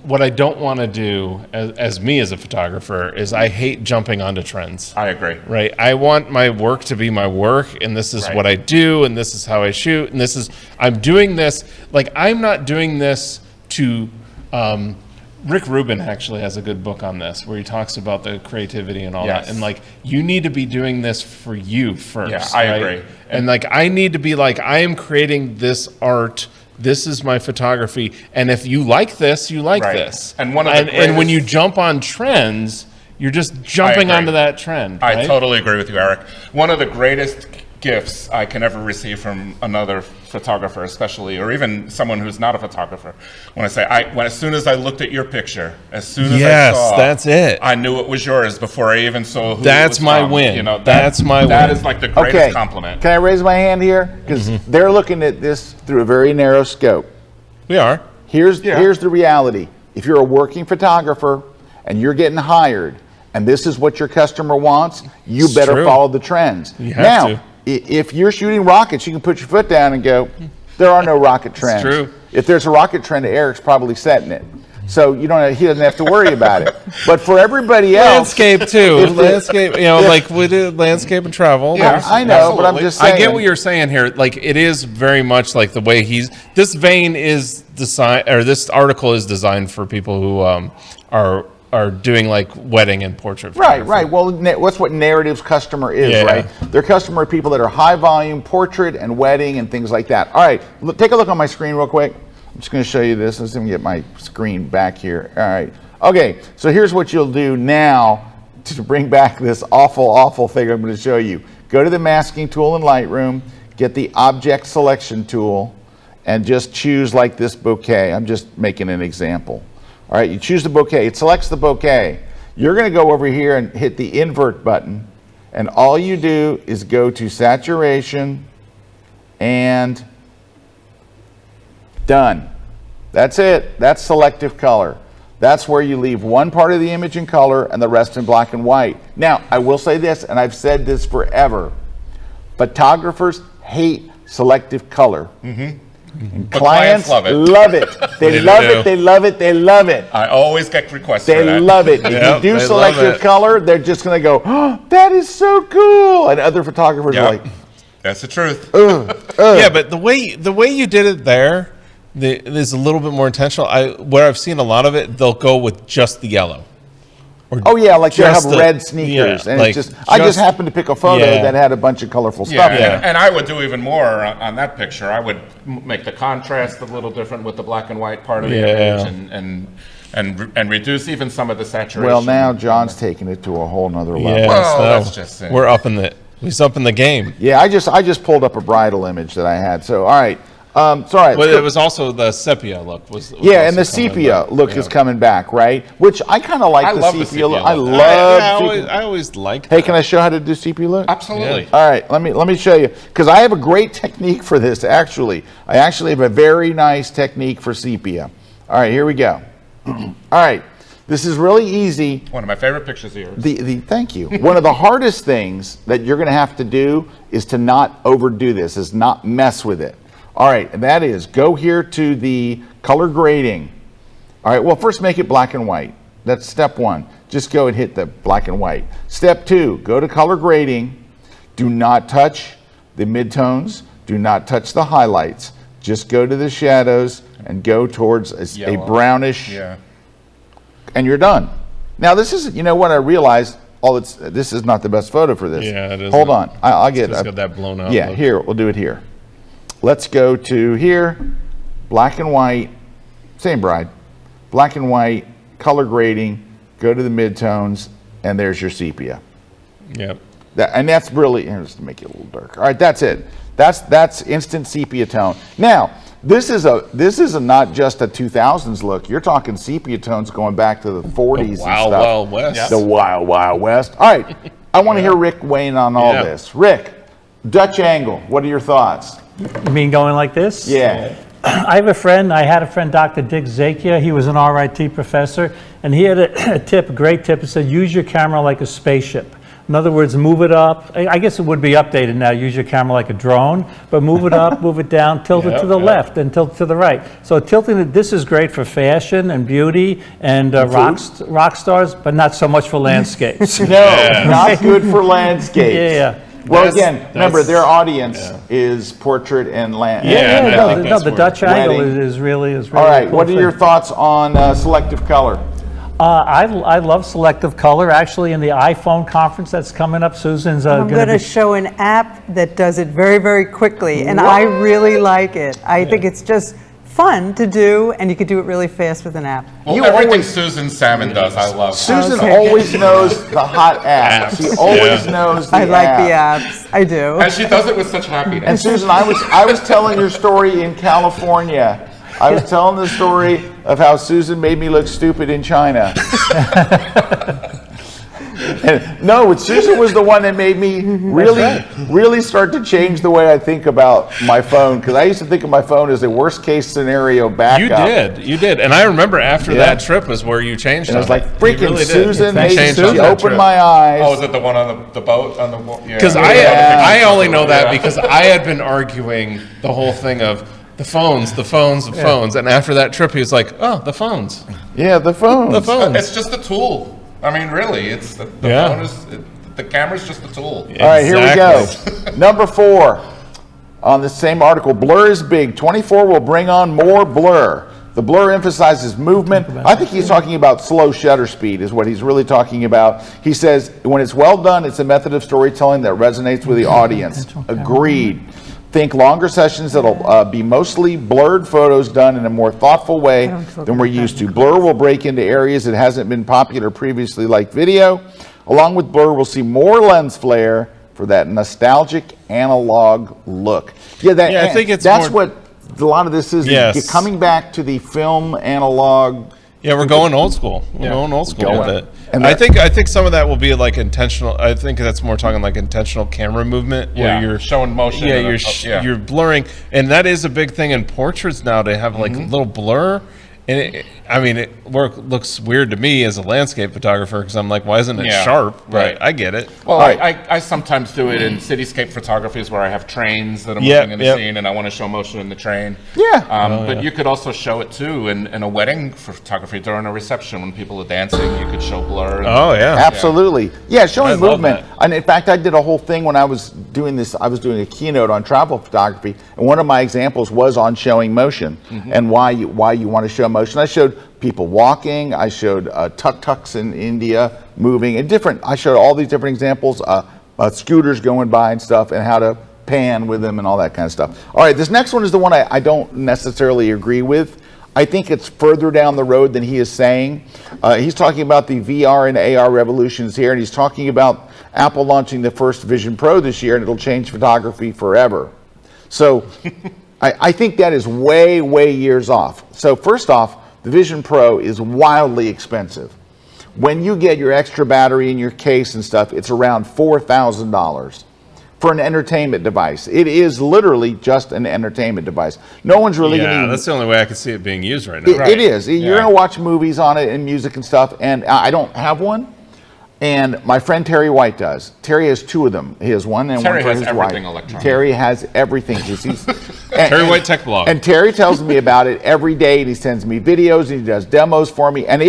what I don't want to do as me as a photographer is I hate jumping onto trends. I agree. Right. I want my work to be my work, and this is what I do, and this is how I shoot, and I'm doing this. Like, I'm not doing this to, Rick Rubin actually has a good book on this where he talks about the creativity and all that. And like, you need to be doing this for you first. Yeah, I agree. And like, I need to be like, I am creating this art. This is my photography, and if you like this, you like this. And one of the and when you jump on trends, you're just jumping onto that trend. Right? I totally agree with you, Eric. One of the greatest gifts I can ever receive from another photographer, especially, or even someone who's not a photographer, when I say, as soon as I looked at your picture, as soon as I saw, that's it. I knew it was yours before I even saw who That's it was my from. win. You know, That's my win. That is like the greatest Okay, compliment. can I raise my hand here? Because they're looking at this through a very narrow scope. We are. Here's the reality. If you're a working photographer and you're getting hired and this is what your customer wants, you It's better true. follow the trends. You have now, to. If you're shooting rockets, you can put your foot down and go, there are no rocket trends. true. If there's a rocket trend, Eric's probably setting it. So he doesn't have to worry about it. But for everybody else, Landscape too. Landscape, like we do landscape and travel. Yeah. I know, but I'm Absolutely. just saying. I get what you're saying here. Like, it is very much like the way this vein is designed, or this article is designed for people who are doing like wedding and portrait photography. Right. Well, what's what Narrative's customer is, Yeah. right? Their customer are people that are high volume, portrait and wedding and things like that. All right, take a look on my screen real quick. I'm just going to show you this. Let's get my screen back here. All right. Okay, so here's what you'll do now to bring back this awful, awful thing I'm going to show you. Go to the masking tool in Lightroom, get the object selection tool, and just choose like this bouquet. I'm just making an example. All right, you choose the bokeh. It selects the bokeh. You're going to go over here and hit the invert button, and all you do is go to saturation and done. That's it. That's selective color. That's where you leave one part of the image in color and the rest in black and white. Now, I will say this, and I've said this forever. Photographers hate selective color. And clients love it. They love it. They love it. They love it. I always get requests for that. They love it. If you do selective color, they're just going to go, oh, that is so cool. And other photographers are like, that's the truth. Yeah, but the way you did it there, there's a little bit more intentional. Where I've seen a lot of it, they'll go with just the yellow. Oh yeah, like they have red sneakers, and like it's just I just happened to pick a photo that had a bunch of colorful stuff. Yeah, and I would do even more on that picture. I would make the contrast a little different with the black and white part of the image, and reduce even some of the saturation. Well, now John's taking it to a whole nother level. Yeah, well, that's just it. We're up in the game. Yeah, I just pulled up a bridal image that I had. So all right. Sorry. But it was also the sepia look. Was and the sepia look is coming back, right? Which I kind of like the sepia look. I love. I always liked. Hey, can I show how to do sepia look? Absolutely. All right, let me show you, because I have a great technique for this. Actually, I actually have a very nice technique for sepia. All right, here we go. All right, this is really easy. One of my favorite pictures of yours. Thank you. One of the hardest things that you're going to have to do is to not overdo this, is not mess with it. All right, and that is, go here to the color grading. All right, well, first make it black and white. That's step one. Just go and hit the black and white. Step two, go to color grading. Do not touch the midtones. Do not touch the highlights. Just go to the shadows and go towards a brownish, and you're done. Now, this is, you know what I realized, this is not the best photo for this. Yeah, it is. Hold on, I'll get it. It's got that blown out. Yeah, look. here, we'll do it here. Let's go to here, black and white, same bride, black and white, color grading, go to the midtones, and there's your sepia. Yep. And that's really, just to make it a little darker. All right, that's it. That's instant sepia tone. Now, this is not just a 2000s look. You're talking sepia tones going back to the 40s and stuff. Wild West. The Wild Wild West. All right, I want to hear Rick weigh in on all this. Rick, Dutch angle, what are your thoughts? You mean going like this? Yeah. I had a friend, Dr. Dick Zakia. He was an RIT professor, and he had a great tip. It said, use your camera like a spaceship. In other words, move it up. I guess it would be updated now, use your camera like a drone, but move it up, move it down, tilt it to the left, and tilt to the right. So tilting it, this is great for fashion and beauty and rock stars, but not so much for landscapes. No, not good for landscapes. Yeah. Well, again, remember, their audience is portrait and land. The Dutch angle is really all right, cool what are your thoughts on selective color? I love selective color. Actually, in the iPhone conference that's coming up, Susan's I'm going to show an app that does it very, very quickly, and I really like it. I think it's just fun to do, and you could do it really fast with an app. Well, everything Susan Salmon does, I love. Susan always knows the hot apps. She always knows the I like the apps. I do. And she does it with such happiness. And Susan, I was telling your story in California. I was telling the story of how Susan made me look stupid in China. No, Susan was the one that made me really start to change the way I think about my phone, because I used to think of my phone as a worst case scenario backup. You did. And I remember after that trip was where you changed it. And I was like, freaking really Susan, she opened trip. my eyes. Oh, is it the one on the boat? Because I only know that because I had been arguing the whole thing of the phones, and after that trip he was like, oh, the phones. Yeah, the phones. It's just a tool. I mean, really, it's the phone is the camera's just a tool. All right, here we go. Number 4 on the same article. Blur is big. 24 will bring on more blur. The blur emphasizes movement. I think he's talking about slow shutter speed is what he's really talking about. He says, when it's well done, it's a method of storytelling that resonates with the audience. Agreed. Think longer sessions that'll be mostly blurred photos done in a more thoughtful way than we're used to. Blur will break into areas that hasn't been popular previously, like video. Along with blur, we'll see more lens flare for that nostalgic analog look. I think that's what a lot of this is. Yes. Coming back to the film analog, Yeah, we're going old school. We're going old school with it. And I think some of that will be like intentional. I think that's more talking like intentional camera movement where you're showing motion. Yeah, you're blurring, and that is a big thing in portraits now. To have like a little blur. And it looks weird to me as a landscape photographer because I'm like, why isn't it sharp? Right. I get it. Well, I sometimes do it in cityscape photographies where I have trains that I'm moving in the scene and I want to show motion in the train. Yeah. But you could also show it too in a wedding photography during a reception when people are dancing. You could show blur. Absolutely. Yeah, showing movement. And in fact, I did a whole thing when I was doing this. I was doing a keynote on travel photography, and one of my examples was on showing motion and why you want to show motion. I showed people walking. I showed tuk-tuks in India moving, and I showed all these different examples, scooters going by and stuff, and how to pan with them and all that kind of stuff. All right, this next one is the one I don't necessarily agree with. I think it's further down the road than he is saying. He's talking about the VR and AR revolutions here, and he's talking about Apple launching the first Vision Pro this year, and it'll change photography forever. So I think that is way, way years off. So first off, the Vision Pro is wildly expensive. When you get your extra battery in your case and stuff, it's around $4,000 for an entertainment device. It is literally just an entertainment device. No one's really going to... that's the only way I can see it being used right now. It is. You're going to watch movies on it and music and stuff, and I don't have one. And my friend Terry White does. Terry has two of them. He has one and Terry one for has his wife. everything electronic. Terry has everything. He's Terry White Tech Blog. And Terry tells me about it every day, and he sends me videos, and he does demos for me. And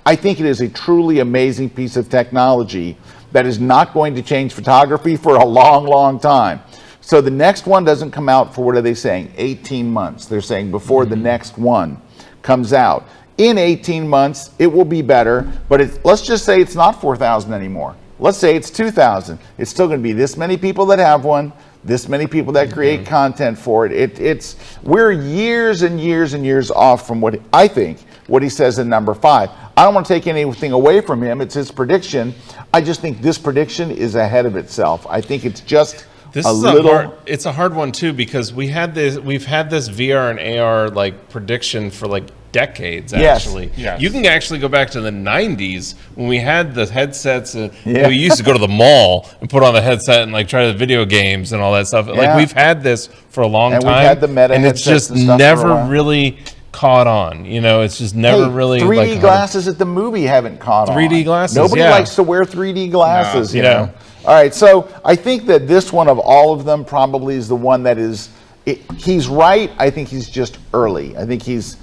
I think it is a truly amazing piece of technology that is not going to change photography for a long, long time. So the next one doesn't come out for, what are they saying, 18 months. They're saying before the next one comes out. In 18 months, it will be better, but let's just say it's not 4,000 anymore. Let's say it's 2,000. It's still going to be this many people that have one, this many people that create content for it. We're years and years and years off from what he says in number 5. I don't want to take anything away from him. It's his prediction. I just think this prediction is ahead of itself. I think it's just it's a hard one too, because we've had this VR and AR like prediction for like decades. Actually, yes. You can actually go back to the 90s when we had the headsets. We used to go to the mall and put on the headset and like try the video games and all that stuff. Like we've had this for a long time, we've had the Meta and it's just never really caught on. It's just never really 3D glasses at the movie haven't caught on. 3D glasses. Nobody likes to wear 3D glasses. You know. All right, so I think that this one of all of them probably is the one that is. He's right. I think he's just early. I think he's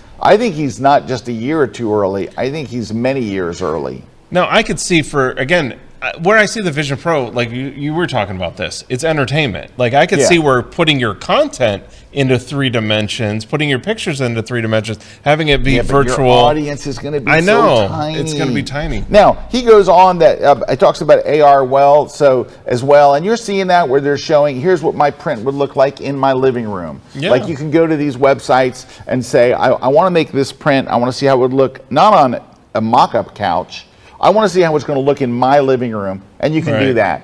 not just a year or two early. I think he's many years early. No, I could see where I see the Vision Pro, like you were talking about this, it's entertainment. Like I could see where putting your content into 3 dimensions, putting your pictures into 3 dimensions, having it be virtual. But your audience is going to be so tiny. It's going to be tiny. Now, he goes on that it talks about AR as well, and you're seeing that where they're showing, here's what my print would look like in my living room. Yeah. Like you can go to these websites and say, I want to make this print, I want to see how it would look, not on a mock-up couch, I want to see how it's going to look in my living room, and you can do that.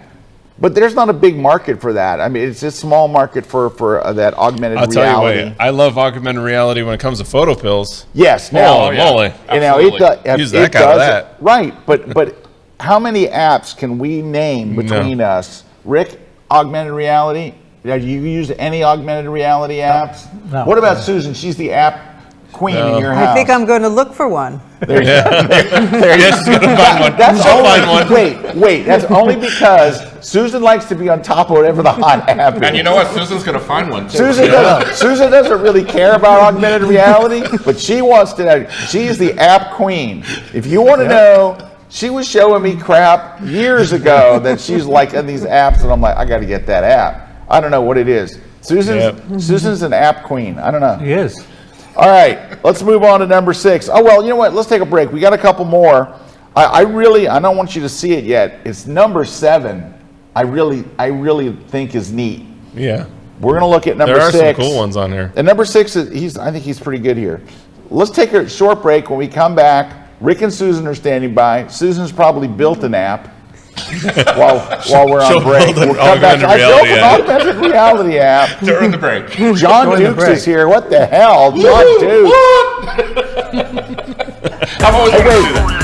But there's not a big market for that. I mean, it's a small market for that augmented reality. I'll tell you what, I love augmented reality when it comes to photo pills. Yes. Holy moly. Use that kind of that. Right, but how many apps can we name between us? Rick, augmented reality? Have you used any augmented reality apps? No. What about Susan? She's the app queen in your house. I think I'm going to look for one. She's going to find one. She'll find one. Wait, that's only because Susan likes to be on top of whatever the hot app is. And you know what? Susan's going to find one too. Susan doesn't really care about augmented reality, but she wants to know. She's the app queen. If you want to know, she was showing me crap years ago that she's like in these apps, and I'm like, I got to get that app. I don't know what it is. Susan's an app queen. I don't know. He is. All right, let's move on to number 6. Oh, well, you know what? Let's take a break. We got a couple more. I don't want you to see it yet. It's number 7. I really think is neat. Yeah. We're going to look at number 6. There are some cool ones on here. And number 6 I think he's pretty good here. Let's take a short break. When we come back, Rick and Susan are standing by. Susan's probably built an app while we're on break. We'll come back. I built an augmented reality app. During the break. John Dukes is here. What the hell? John Dukes. I've always wanted to do that.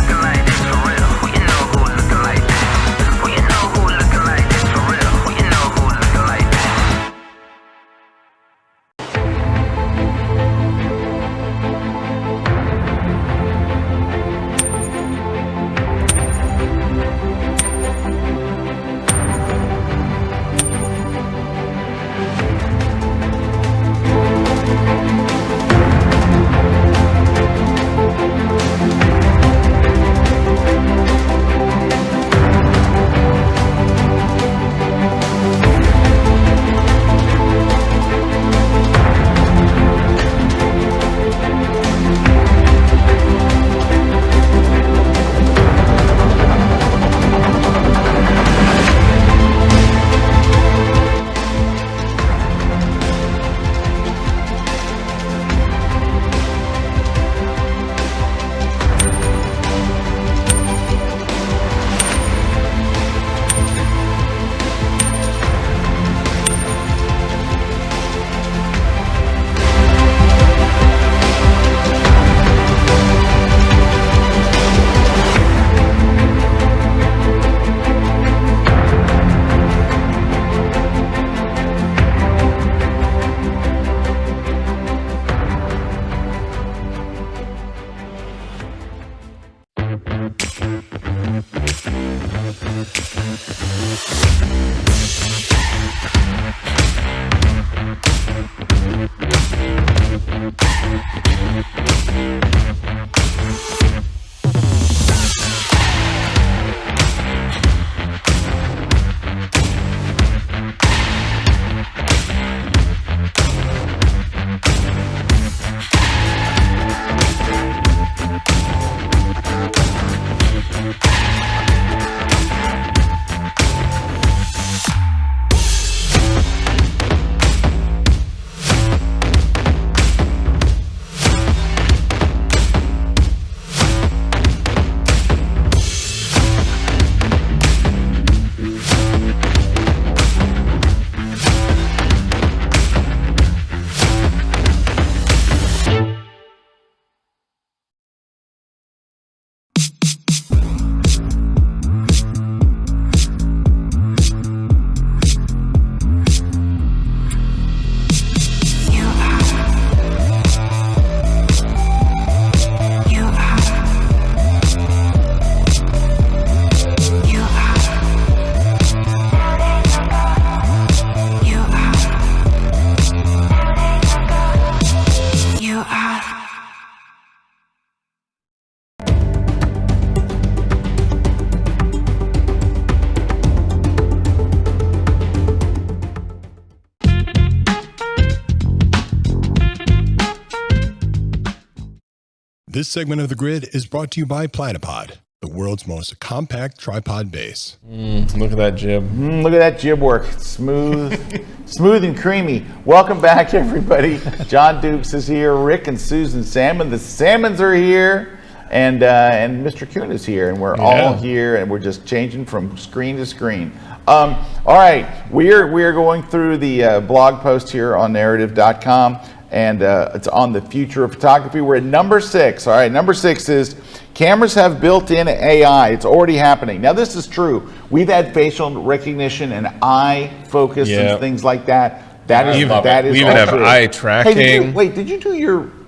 This segment of The Grid is brought to you by Platypod, the world's most compact tripod base. Look at that jib. Look at that jib work. Smooth, smooth and creamy. Welcome back, everybody. John Dukes is here. Rick and Susan Salmon. The Salmons are here. And Mr. Kuna is here. And we're all here. And we're just changing from screen to screen. All right. We're going through the blog post here on narrative.com. And it's on the future of photography. We're at number 6. All right, number 6 is cameras have built-in AI. It's already happening. Now, this is true. We've had facial recognition and eye focus and things like that. That is we even have true. eye tracking. Hey, did you do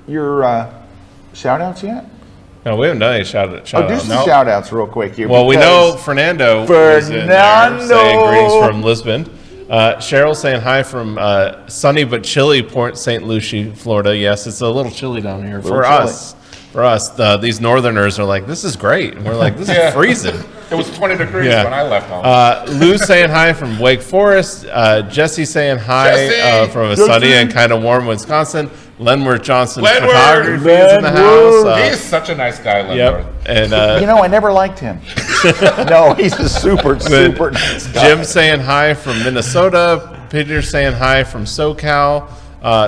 your shout-outs yet? No, we haven't done any shout-outs. Do some shout-outs real quick here. Well, we know Fernando is in there saying greetings from Lisbon. Cheryl saying hi from sunny but chilly Port St. Lucie, Florida. Yes, it's a little chilly down here for us. For us, these northerners are like, this is great. And we're like, this is freezing. It was 20 degrees when I left home. Lou saying hi from Wake Forest. Jesse saying hi from a sunny and kind of warm Wisconsin. Lenworth Johnson Photography is in the house. He's such a nice guy, Lenworth. And I never liked him. No, he's a super nice guy. Jim saying hi from Minnesota. Peter saying hi from SoCal.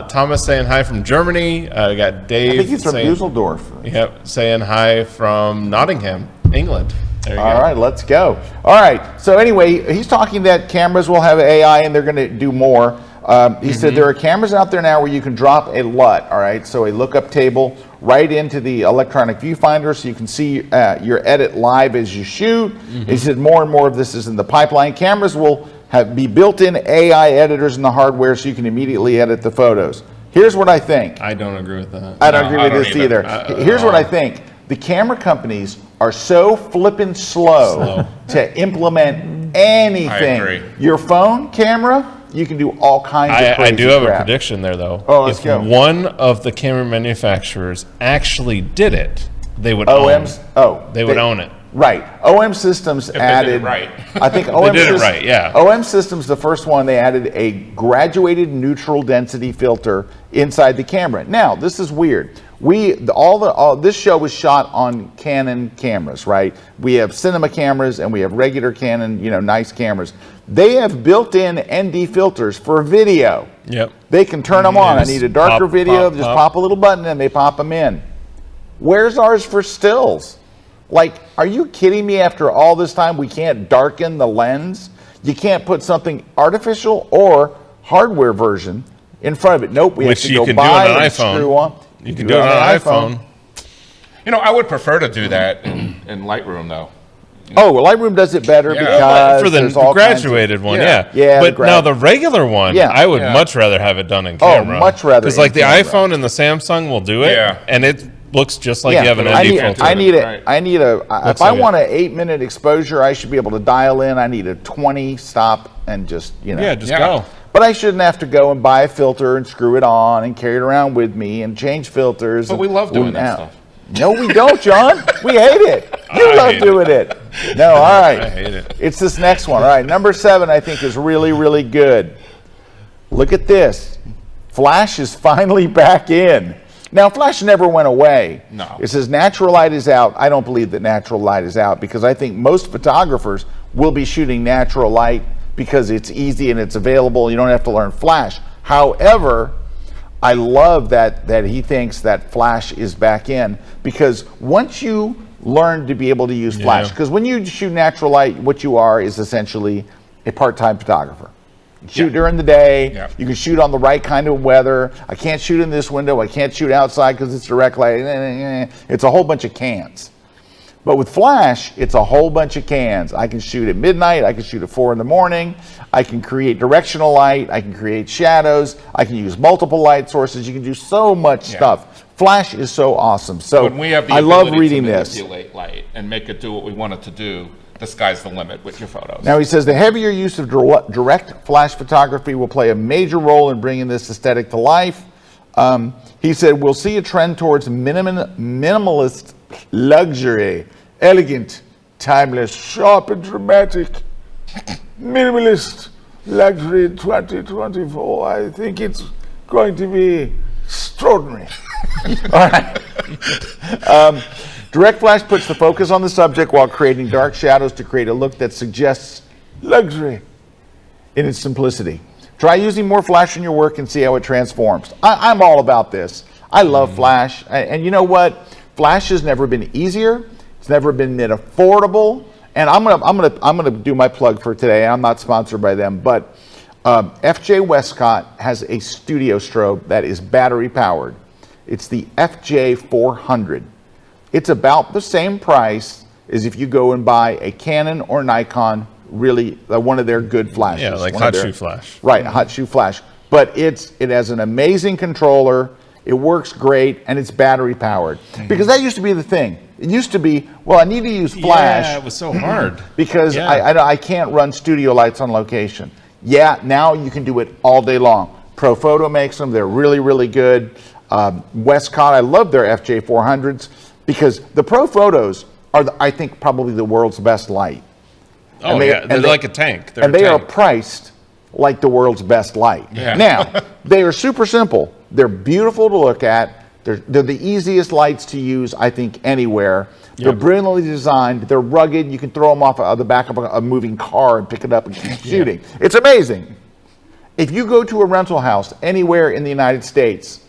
Thomas saying hi from Germany. We got Dave. I think he's from Dusseldorf. Yep, saying hi from Nottingham, England. There you go. All right, let's go. All right, so anyway, he's talking that cameras will have AI and they're going to do more. He said there are cameras out there now where you can drop a LUT, all right, so a lookup table right into the electronic viewfinder so you can see your edit live as you shoot. He said more and more of this is in the pipeline. Cameras will be built-in AI editors in the hardware so you can immediately edit the photos. Here's what I think. I don't agree with that. I don't agree with this either. Here's what I think. The camera companies are so flippin' slow to implement anything. I agree. Your phone camera, you can do all kinds of crazy I do have crap. a prediction there, though. Oh, let's if go. one of the camera manufacturers actually did it, they would own OMs? it. Oh. They would own it. Right. OM Systems added. right. I think OM did it right, yeah. OM Systems, the first one, they added a graduated neutral density filter inside the camera. Now, this is weird. This show was shot on Canon cameras, right? We have cinema cameras and we have regular Canon, nice cameras. They have built-in ND filters for video. Yep. They can turn them on. I just need a darker pop, video, pop, just pop. pop a little button and they pop them in. Where's ours for stills? Like, are you kidding me? After all this time, we can't darken the lens? You can't put something artificial or hardware version in front of it. Nope, we Which have to you go can do buy on an and iPhone. screw on. You can do it on an iPhone. I would prefer to do that in Lightroom, though. Oh, well, Lightroom does it better Yeah. because For the there's all kinds of- graduated one, Yeah. Yeah, But now the regular one, Yeah. I would Yeah. much rather have it done in Oh, camera. much rather Because in like the camera. iPhone and the Samsung will do it, Yeah. and it looks just like Yeah, you have an I ND need, filter. I need Right. if I want an 8-minute exposure, I should be able to dial in. I need a 20 stop and just, Yeah, just Yeah. go. But I shouldn't have to go and buy a filter and screw it on and carry it around with me and change filters. But we love doing that stuff. No, we don't, John. We hate it. You I love hate doing it. No, all right. I hate it. It's this next one. All right, number 7 I think is really, really good. Look at this. Flash is finally back in. Now, Flash never went away. No. It says natural light is out. I don't believe that natural light is out because I think most photographers will be shooting natural light because it's easy and it's available. You don't have to learn Flash. However, I love that he thinks that Flash is back in because once you learn to be able to use Flash, because when you shoot natural light, what you are is essentially a part-time photographer. You shoot during the day, Yeah. you can shoot on the right kind of weather. I can't shoot in this window, I can't shoot outside because it's direct light. It's a whole bunch of cans. But with Flash, it's a whole bunch of cans. I can shoot at midnight, I can shoot at 4 in the morning, I can create directional light, I can create shadows, I can use multiple light sources, you can do so much stuff. Flash is so awesome. So When we have the I love ability reading to this. manipulate light and make it do what we want it to do, the sky's the limit with your photos. Now he says the heavier use of direct flash photography will play a major role in bringing this aesthetic to life. He said we'll see a trend towards minimalist luxury, elegant, timeless, sharp and dramatic, minimalist luxury in 2024. I think it's going to be extraordinary. All right. Direct flash puts the focus on the subject while creating dark shadows to create a look that suggests luxury in its simplicity. Try using more flash in your work and see how it transforms. I'm all about this. I love flash, and you know what? Flash has never been easier. It's never been made affordable. And I'm gonna do my plug for today. I'm not sponsored by them, but FJ Westcott has a studio strobe that is battery powered. It's the FJ400. It's about the same price as if you go and buy a Canon or Nikon, really one of their good flashes. Yeah, like one hot of their- shoe flash. Right, hot shoe flash. But it has an amazing controller. It works great, and it's battery powered. Because that used to be the thing. It used to be, well, I need to use flash Yeah, it was so hard. because Yeah. I can't run studio lights on location. Yeah, now you can do it all day long. ProPhoto makes them. They're really, really good. Westcott, I love their FJ400s because the ProPhotos are, I think, probably the world's best light. Oh, And they- yeah. They're and they- like a tank. They're And a they are tank. priced like the world's best light. Yeah. Now, they are super simple. They're beautiful to look at. They're the easiest lights to use, I think, anywhere. They're brilliantly designed. They're rugged. You can throw them off the back of a moving car and pick it up and keep shooting. It's amazing. If you go to a rental house anywhere in the United States,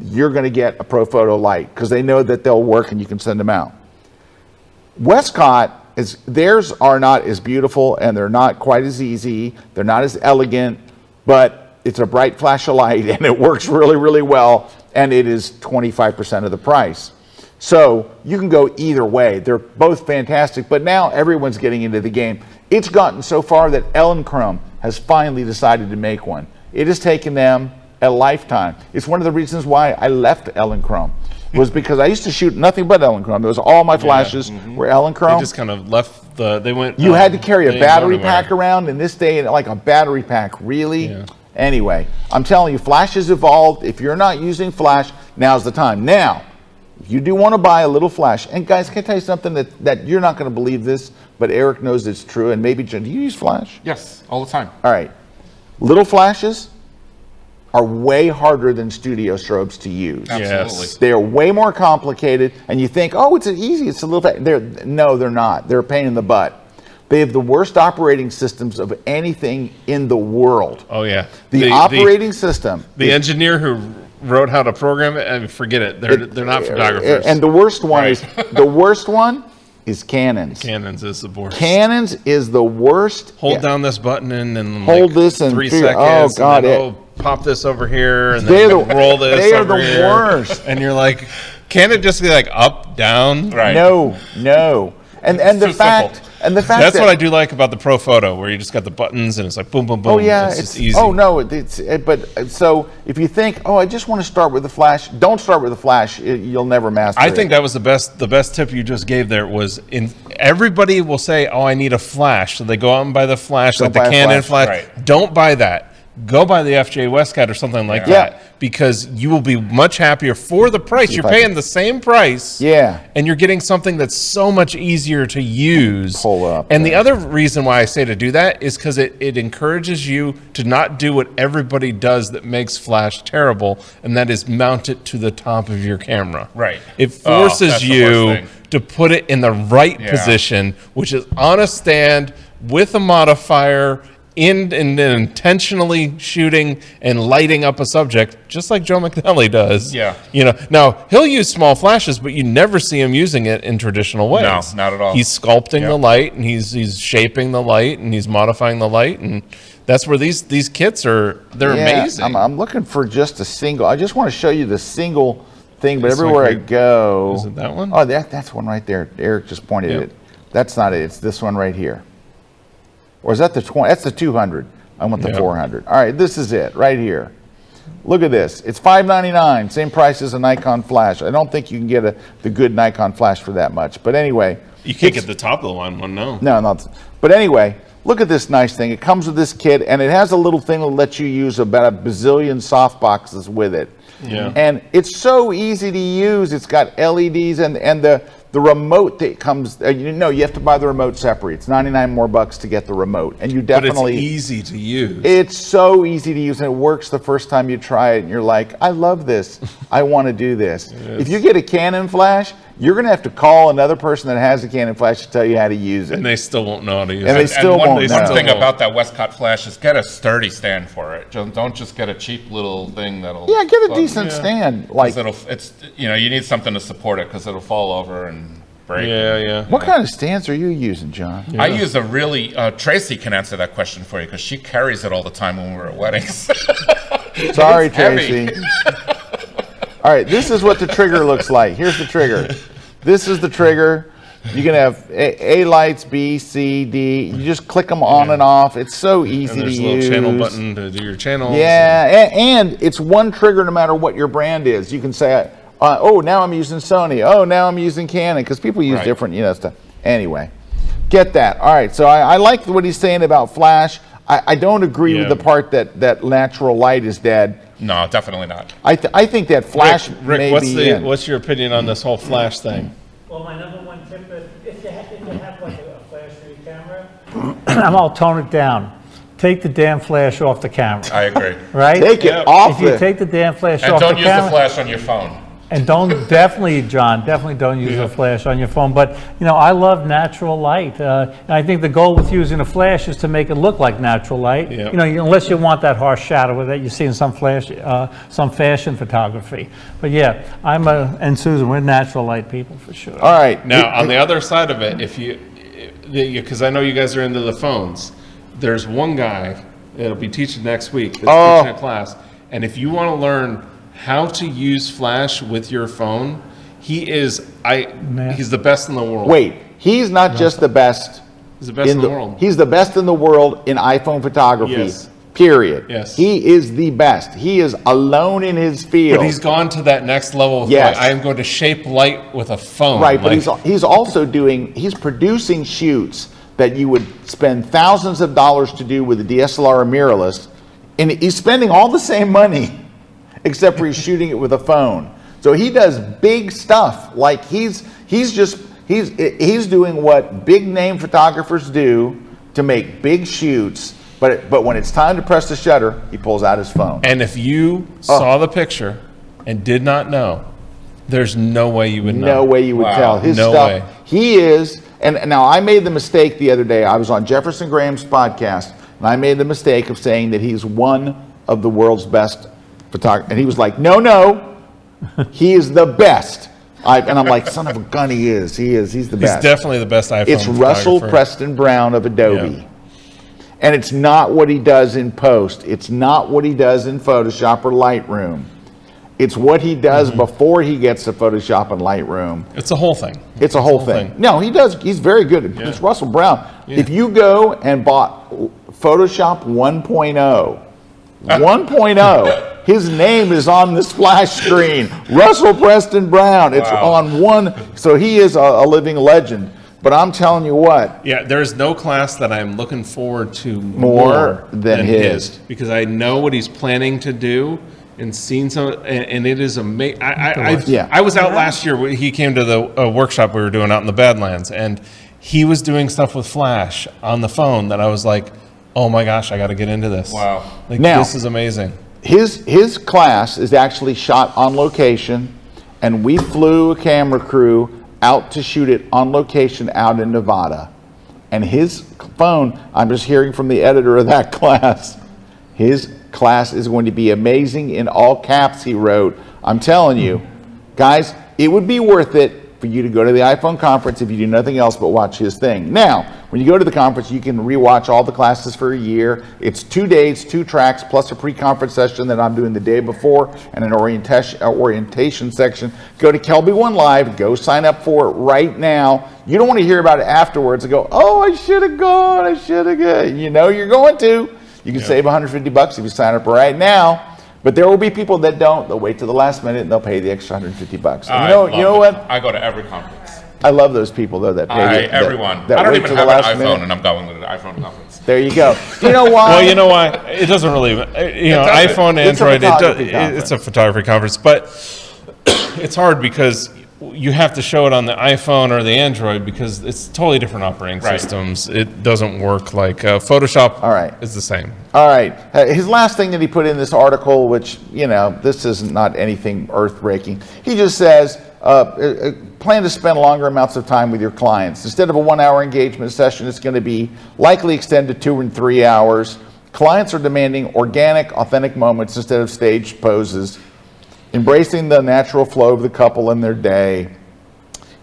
you're going to get a ProPhoto light because they know that they'll work and you can send them out. Westcott, theirs are not as beautiful and they're not quite as easy. They're not as elegant, but it's a bright flash of light, and it works really, really well, and it is 25% of the price. So you can go either way. They're both fantastic, but now everyone's getting into the game. It's gotten so far that Elinchrom has finally decided to make one. It has taken them a lifetime. It's one of the reasons why I left Elinchrom, was because I used to shoot nothing but Elinchrom. It was all my flashes were Elinchrom. They just kind of left they went. You had to carry a battery pack around in this day, and like a battery pack, really? Yeah. Anyway, I'm telling you, flash has evolved. If you're not using flash, now's the time. Now, if you do want to buy a little flash, and guys, can I tell you something that you're not going to believe this, but Erik knows it's true, and maybe Jen, do you use flash? Yes, all the time. All right. Little flashes are way harder than studio strobes to use. Absolutely. They're way more complicated, and you think, oh, it's easy, it's a little. No, they're not. They're a pain in the butt. They have the worst operating systems of anything in the world. Oh yeah. The operating system. The engineer who wrote how to program it, I mean, forget it. They're not photographers. And the worst one is Canon's. Canon's is the worst. Canon's is the worst. Hold down this button and hold like this and 3 figure, seconds. oh God, and then, pop this over here and then roll this. They are over the here. worst. And you're like, can it just be like up, down? Right. No. And the fact That's that, what I do like about the Pro Photo, where you just got the buttons and it's like boom, boom, boom. Oh yeah, it's just easy. Oh no, but so if you think, oh, I just want to start with the flash, don't start with the flash. You'll never master it. I think that was the best tip you just gave there was everybody will say, oh, I need a flash. So they go out and buy the flash, like the Canon flash. Right. Don't buy that. Go buy the FJ Westcat or something like that, because you will be much happier for the price. You're paying the same price, and you're getting something that's so much easier to use. Pull up. And the other reason why I say to do that is because it encourages you to not do what everybody does that makes flash terrible, and that is mount it to the top of your camera. Right. It forces that's the you worst thing. to put it in the right position, which is on a stand with a modifier, in intentionally shooting and lighting up a subject, just like Joe McNally does. Yeah. You know, now he'll use small flashes, but you never see him using it in traditional ways. No, not at all. He's sculpting the light, and he's shaping the light, and he's modifying the light, and that's where these kits are. They're amazing. I'm looking for just a single. I just want to show you the single thing, but everywhere I go. Is it that one? Oh, that's one right there. Erik just pointed it. That's not it. It's this one right here. Or is that the 20? That's the 200. I want the 400. All right, this is it right here. Look at this. It's $599, same price as a Nikon flash. I don't think you can get the good Nikon flash for that much. But anyway. You can't get the top of the line one, no. No, not. But anyway, look at this nice thing. It comes with this kit, and it has a little thing that lets you use about a bazillion soft boxes with it. Yeah. And it's so easy to use. It's got LEDs and the remote that comes, you have to buy the remote separate. It's $99 more to get the remote. And you definitely. But it's easy to use. It's so easy to use, and it works the first time you try it, and you're like, I love this. I want to do this. If you get a Canon flash, you're going to have to call another person that has a Canon flash to tell you how to use it. And they still won't know how to use it. And they still won't know. One thing about that Westcott flash is get a sturdy stand for it. Don't just get a cheap little thing that'll. Yeah, get a decent stand. Like you need something to support it because it'll fall over and break. Yeah. What kind of stands are you using, John? I use a really. Tracy can answer that question for you because she carries it all the time when we're at weddings. Sorry, Tracy. All right, this is what the trigger looks like. Here's the trigger. This is the trigger. You can have A lights, B, C, D. You just click them on and off. It's so easy to use. There's a little channel button to do your channels. Yeah, and it's one trigger no matter what your brand is. You can say, oh, now I'm using Sony. Oh, now I'm using Canon, because people use different stuff. Anyway, get that. All right, so I like what he's saying about flash. I don't agree with the part that natural light is dead. No, definitely not. I think that flash Rick, may be in. what's your opinion on this whole flash thing? Well, my number one tip is if you have like a flash for your camera, I'll tone it down. Take the damn flash off the camera. I agree. Right? Take it off If you take the damn flash And off the don't camera. use the flash on your phone. And definitely don't use a flash on your phone. But, I love natural light. And I think the goal with using a flash is to make it look like natural light. Yep. Unless you want that harsh shadow that you see in some fashion photography. But yeah, and Susan, we're natural light people for sure. All right. Now, on the other side of it, because I know you guys are into the phones, there's one guy It'll be teaching next week. This Oh. teaching a class. And if you want to learn how to use Flash with your phone, he's the best in the world. Wait, he's not just the best. He's the best in the world. He's the best in the world in iPhone photography. Yes. Period. Yes. He is the best. He is alone in his field. But he's gone to that next level. Of Yes. I am going to shape light with a phone. Right, but he's also he's producing shoots that you would spend thousands of dollars to do with a DSLR or mirrorless, and he's spending all the same money, except for he's shooting it with a phone. So he does big stuff. Like he's doing what big name photographers do to make big shoots. But when it's time to press the shutter, he pulls out his phone. And if you saw the picture and did not know, there's no way you would know. No way you would tell. His No stuff. way. He is, and now I made the mistake the other day. I was on Jefferson Graham's podcast, and I made the mistake of saying that he's one of the world's best photographers. And he was like, no, he is the best. And I'm like, son of a gun, he is. He's the best. He's definitely the best iPhone It's Russell photographer. Preston Brown of Adobe. Yeah. And it's not what he does in post. It's not what he does in Photoshop or Lightroom. It's what he does before he gets to Photoshop and Lightroom. It's a whole thing. It's a whole thing. No, he does. He's very good. It's Russell Brown. Yeah. If you go and bought Photoshop 1.0, 1.0, his name is on the splash screen. Russell Preston Brown. It's on one. So he is a living legend. But I'm telling you what. Yeah, there's no class that I'm looking forward to More than his. because I know what he's planning to do and seen some, and it is amazing. I was out last year. He came to the workshop we were doing out in the Badlands, and he was doing stuff with Flash on the phone that I was like, oh my gosh, I got to get into this. Wow. Like, Now- this is amazing. His class is actually shot on location, and we flew a camera crew out to shoot it on location out in Nevada. And his phone, I'm just hearing from the editor of that class, his class is going to be amazing. In all caps, he wrote. I'm telling you, guys, it would be worth it for you to go to the iPhone conference if you do nothing else but watch his thing. Now, when you go to the conference, you can rewatch all the classes for a year. It's 2 days, 2 tracks, plus a pre-conference session that I'm doing the day before and an orientation section. Go to KelbyOne Live. Go sign up for it right now. You don't want to hear about it afterwards and go, oh, I should have gone. I should have gone. You know you're going to. You can save $150 if you sign up right now. But there will be people that don't. They'll wait till the last minute and they'll pay the extra $150. And you know what? I go to every conference. I love those people though that pay. Everyone. That I don't wait even till have the an last iPhone, minute. and I'm going to the iPhone conference. There you go. Do you know why? Well, you know why? It doesn't really, iPhone, It's a Android, photography conference. it's a photography conference, but it's hard because you have to show it on the iPhone or the Android because it's totally different operating systems. It doesn't work like Photoshop. All right. Is the same. All right. His last thing that he put in this article, which, you know, this is not anything earth-breaking. He just says, plan to spend longer amounts of time with your clients. Instead of a 1-hour engagement session, it's going to be likely extended to 2 and 3 hours. Clients are demanding organic, authentic moments instead of staged poses. Embracing the natural flow of the couple in their day.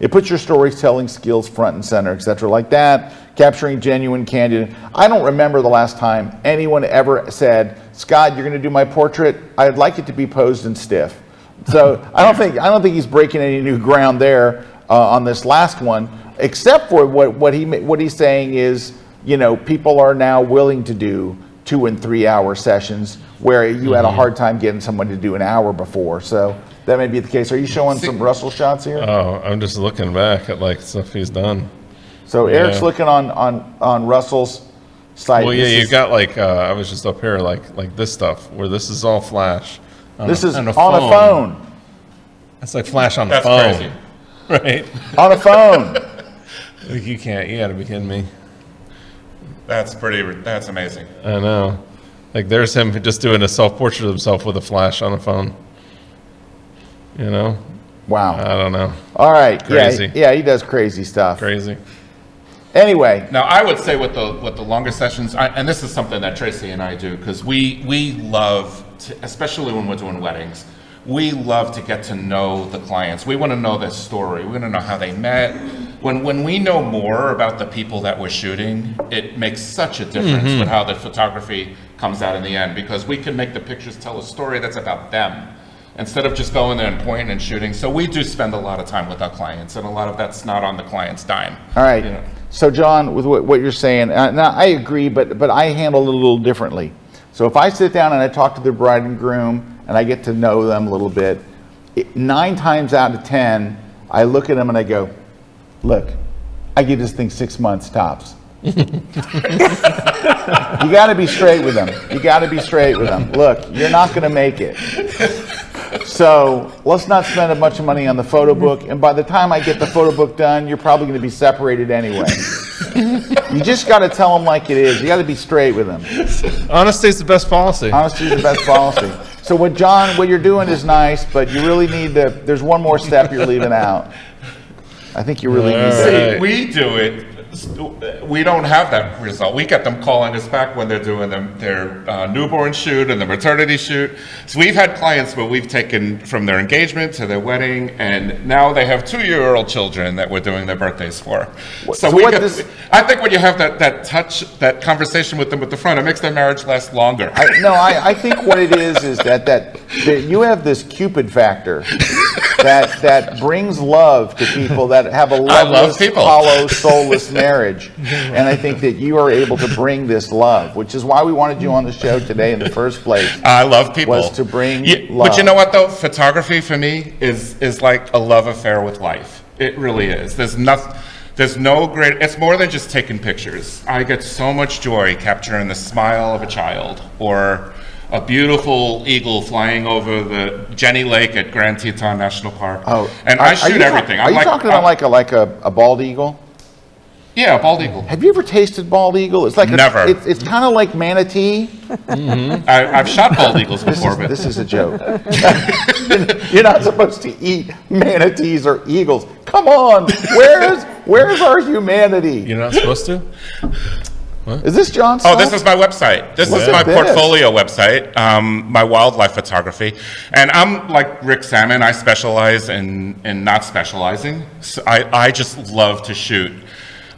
It puts your storytelling skills front and center, etc. like that. Capturing genuine, candid. I don't remember the last time anyone ever said, Scott, you're going to do my portrait. I'd like it to be posed and stiff. So I don't think he's breaking any new ground there on this last one, except for what he's saying is, you know, people are now willing to do 2 and 3 hour sessions where you had a hard time getting someone to do an hour before. So that may be the case. Are you showing some Russell shots here? Oh, I'm just looking back at like stuff he's done. So Eric's looking on Russell's site. Well, yeah, you've got like I was just up here like this stuff where this is all Flash. This is on a phone. phone. It's like Flash on the That's phone. crazy. Right? On a phone. Like you gotta be kidding me. That's amazing. I know. Like there's him just doing a self-portrait of himself with a flash on a phone. You know? Wow. I don't know. All right. Crazy. Yeah, he does crazy stuff. Crazy. Anyway. Now, I would say with the longer sessions, and this is something that Tracy and I do, because we love, especially when we're doing weddings, we love to get to know the clients. We want to know their story. We want to know how they met, when we know more about the people that we're shooting, it makes such a difference with how the photography comes out in the end, because we can make the pictures tell a story that's about them instead of just going there and pointing and shooting. So we do spend a lot of time with our clients, and a lot of that's not on the client's dime. All right. So John, with what you're saying, now I agree, but I handle it a little differently. So if I sit down and I talk to the bride and groom and I get to know them a little bit, 9 times out of 10, I look at them and I go, look, I give this thing 6 months tops. You got to be straight with them. You got to be straight with them. Look, you're not going to make it. So let's not spend a bunch of money on the photo book. And by the time I get the photo book done, you're probably going to be separated anyway. You just got to tell them like it is. You got to be straight with them. Honesty is the best policy. Honesty is the best policy. So what you're doing is nice, but you really need to, there's one more step you're leaving out. I think you really need to. See, we do it. We don't have that result. We get them calling us back when they're doing their newborn shoot and the maternity shoot. So we've had clients where we've taken from their engagement to their wedding, and now they have 2-year-old children that we're doing their birthdays for. I think when you have that conversation with them at the front, it makes their marriage last longer. I think what it is that you have this Cupid factor that brings love to people that have a loveless, hollow, soulless marriage. And I think that you are able to bring this love, which is why we wanted you on the show today in the first place. I love people. Was to bring love. But you know what though? Photography for me is like a love affair with life. It really is. There's no great, it's more than just taking pictures. I get so much joy capturing the smile of a child, or a beautiful eagle flying over the Jenny Lake at Grand Teton National Park. Oh, and I shoot everything. Are you talking about like a bald eagle? Yeah, a bald eagle. Have you ever tasted bald eagle? It's like never. It's kind of like manatee. I've shot bald eagles before, but this is a joke. You're not supposed to eat manatees or eagles. Come on, where's our humanity? You're not supposed to? What? Is this John's? Oh, this is my website. This is my portfolio website, my wildlife photography. And I'm like Rick Salmon. I specialize in not specializing. So I just love to shoot.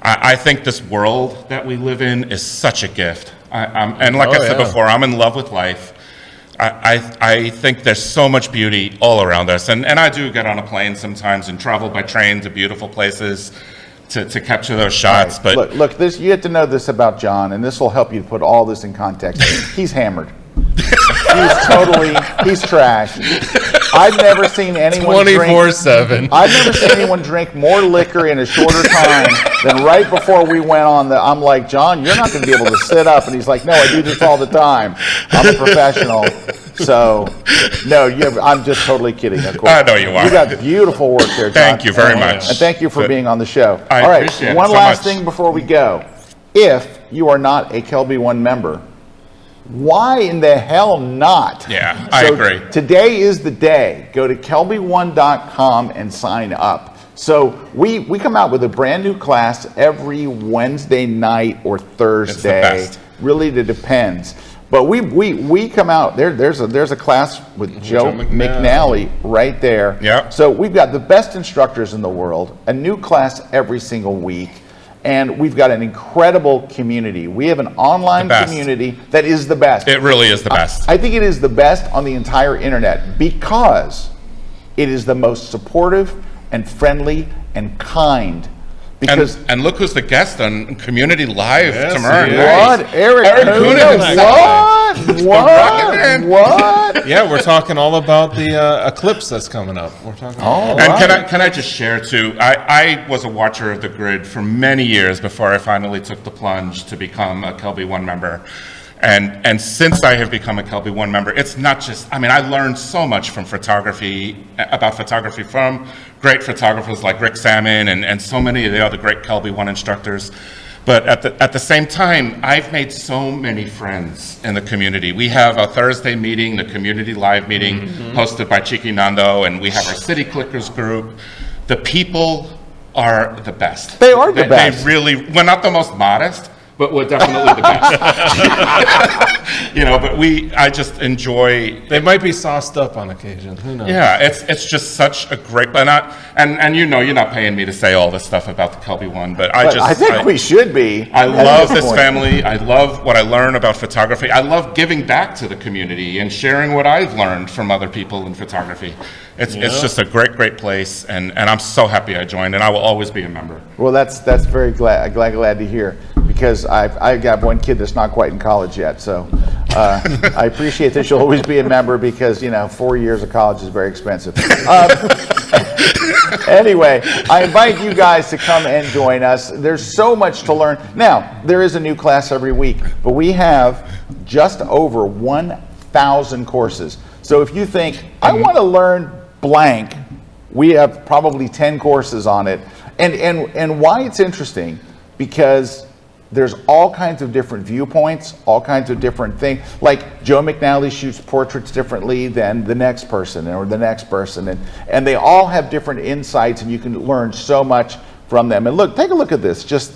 I think this world that we live in is such a gift. And like I said before, I'm in love with life. I think there's so much beauty all around us. And I do get on a plane sometimes and travel by train to beautiful places to capture those shots. Right. But look, this, you have to know this about John, and this will help you to put all this in context. He's hammered. He's trash. I've never seen anyone 24/7. I've never seen anyone drink more liquor in a shorter time than right before we went on I'm like, John, you're not going to be able to sit up. And he's like, no, I do this all the time. I'm a professional. So, no, I'm just totally kidding, of course. I know you are. You got beautiful work there, John. Thank you very much. And thank you for being on the show. I all right, appreciate it one so last much. thing before we go. If you are not a KelbyOne member, why in the hell not? Yeah, I agree. Today is the day. Go to KelbyOne.com and sign up. So we come out with a brand new class every Wednesday night or Thursday. It's the best. Really, it depends. But we come out there's a class with Joe McNally right there. Yeah. So we've got the best instructors in the world, a new class every single week. And we've got an incredible community. We have an online community that is the best. It really is the best. I think it is the best on the entire internet because it is the most supportive and friendly and kind. Because and look who's the guest on Community Live tomorrow night. What? Erik Kuna. What? Yeah, we're talking all about the eclipse that's coming up. We're talking. Can I just share too? I was a watcher of the grid for many years before I finally took the plunge to become a KelbyOne member. And since I have become a KelbyOne member, it's not just, I learned so much from about photography from great photographers like Rick Salmon and so many of the other great KelbyOne instructors. But at the same time, I've made so many friends in the community. We have a Thursday meeting, the Community Live meeting, hosted by Chiki Nando, and we have our City Clickers group. The people are the best. They are the best. They really, we're not the most modest, but we're definitely the best. But I just enjoy. They might be sauced up on occasion. Who knows? Yeah, it's just such a great. And you're not paying me to say all this stuff about the KelbyOne, but I think we should be. I love this family. I love what I learn about photography. I love giving back to the community and sharing what I've learned from other people in photography. It's just a great place, and I'm so happy I joined, and I will always be a member. Well, that's very glad to hear, because I've got one kid that's not quite in college yet, so I appreciate that you'll always be a member, because 4 years of college is very expensive. Anyway, I invite you guys to come and join us. There's so much to learn. Now, there is a new class every week, but we have just over 1,000 courses. So if you think, I want to learn blank, we have probably 10 courses on it. And why it's interesting, because there's all kinds of different viewpoints, all kinds of different things. Like Joe McNally shoots portraits differently than the next person or the next person. And they all have different insights, and you can learn so much from them. And look, take a look at this. Just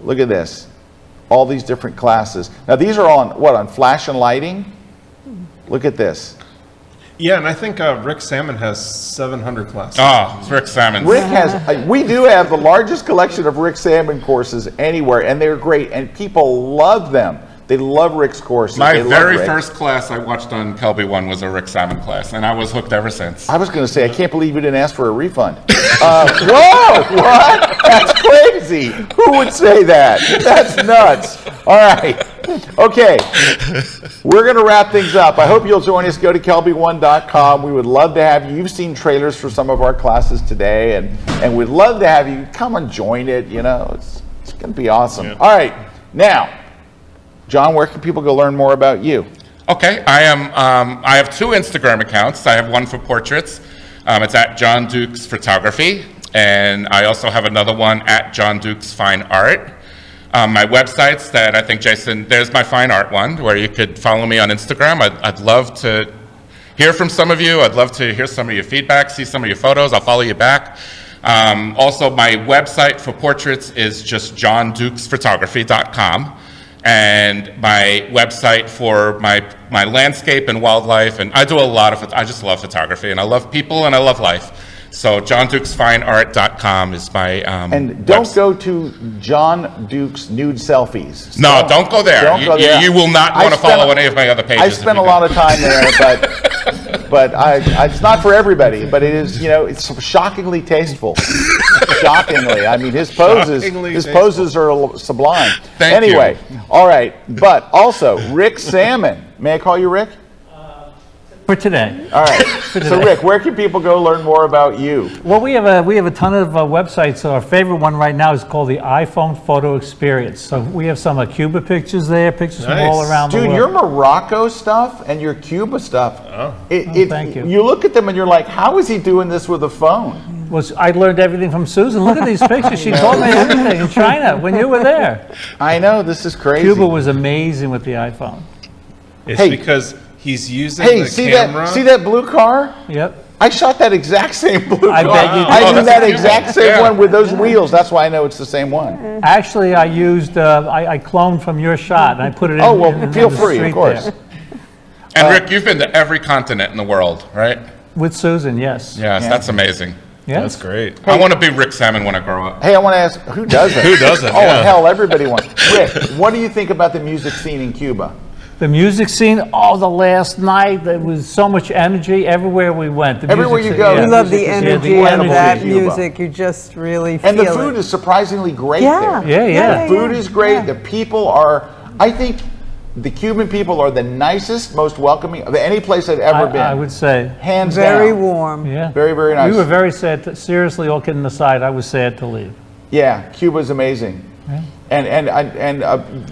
look at this. All these different classes. Now these are on flash and lighting? Look at this. Yeah, and I think Rick Salmon has 700 classes. Oh, it's Rick Salmon. Rick has, we do have the largest collection of Rick Salmon courses anywhere, and they're great, and people love them. They love Rick's courses. My very first class I watched on KelbyOne was a Rick Salmon class, and I was hooked ever since. I was going to say, I can't believe you didn't ask for a refund. Whoa, what? That's crazy. Who would say that? That's nuts. All right. Okay. We're going to wrap things up. I hope you'll join us. Go to KelbyOne.com. We would love to have you. You've seen trailers for some of our classes today, and we'd love to have you come and join it. It's going to be awesome. Yeah. All right. Now, John, where can people go learn more about you? Okay, I have 2 Instagram accounts. I have one for portraits. It's at John Dukes Photography, and I also have another one at John Dukes Fine Art. My websites that I think, Jason, there's my fine art one, where you could follow me on Instagram. I'd love to hear from some of you. I'd love to hear some of your feedback, see some of your photos. I'll follow you back. Also, my website for portraits is just johndukesphotography.com. And my website for my landscape and wildlife, and I do a lot of it. I just love photography, and I love people, and I love life. So johndukesfineart.com is my and don't go to John Dukes Nude Selfies. No, don't go there. Don't go there. You will not want to follow any of my other pages. I spent a lot of time there, but it's not for everybody. But it is, it's shockingly tasteful. Shockingly, I mean, his poses are sublime. Thank you. All right, but also Rick Salmon. May I call you Rick? For today. All right. So Rick, where can people go learn more about you? Well, we have a ton of websites. Our favorite one right now is called the iPhone Photo Experience. So we have some Cuba pictures there, pictures from all around the world. Dude, your Morocco stuff and your Cuba stuff. Thank you. You look at them and you're like, how is he doing this with a phone? Well, I learned everything from Susan. Look at these pictures. She told me everything in China when you were there. I know, this is crazy. Cuba was amazing with the iPhone. It's because he's using the camera. See that blue car? Yep. I shot that exact same blue car. I bet you did. I do that exact same one with those wheels. That's why I know it's the same one. Actually, I used, I cloned from your shot, and I put it in. Oh, well, feel free, of course. There. And Rick, you've been to every continent in the world, right? With Susan, yes. Yes, that's amazing. Yes. That's great. I want to be Rick Salmon when I grow up. Hey, I want to ask, who doesn't? Who doesn't? Oh, hell, everybody wants. Rick, what do you think about the music scene in Cuba? The music scene, the last night, there was so much energy everywhere we went. Everywhere you go. We love the energy of that Cuba. music. You just really feel it. And the food is surprisingly great there. Yeah. The food is great. The people are, I think the Cuban people are the nicest, most welcoming of any place I've ever been. I would say. Hands down. very warm. Yeah. Very, very nice. We were very sad, seriously, all kidding aside, I was sad to leave. Yeah, Cuba's amazing. Yeah. And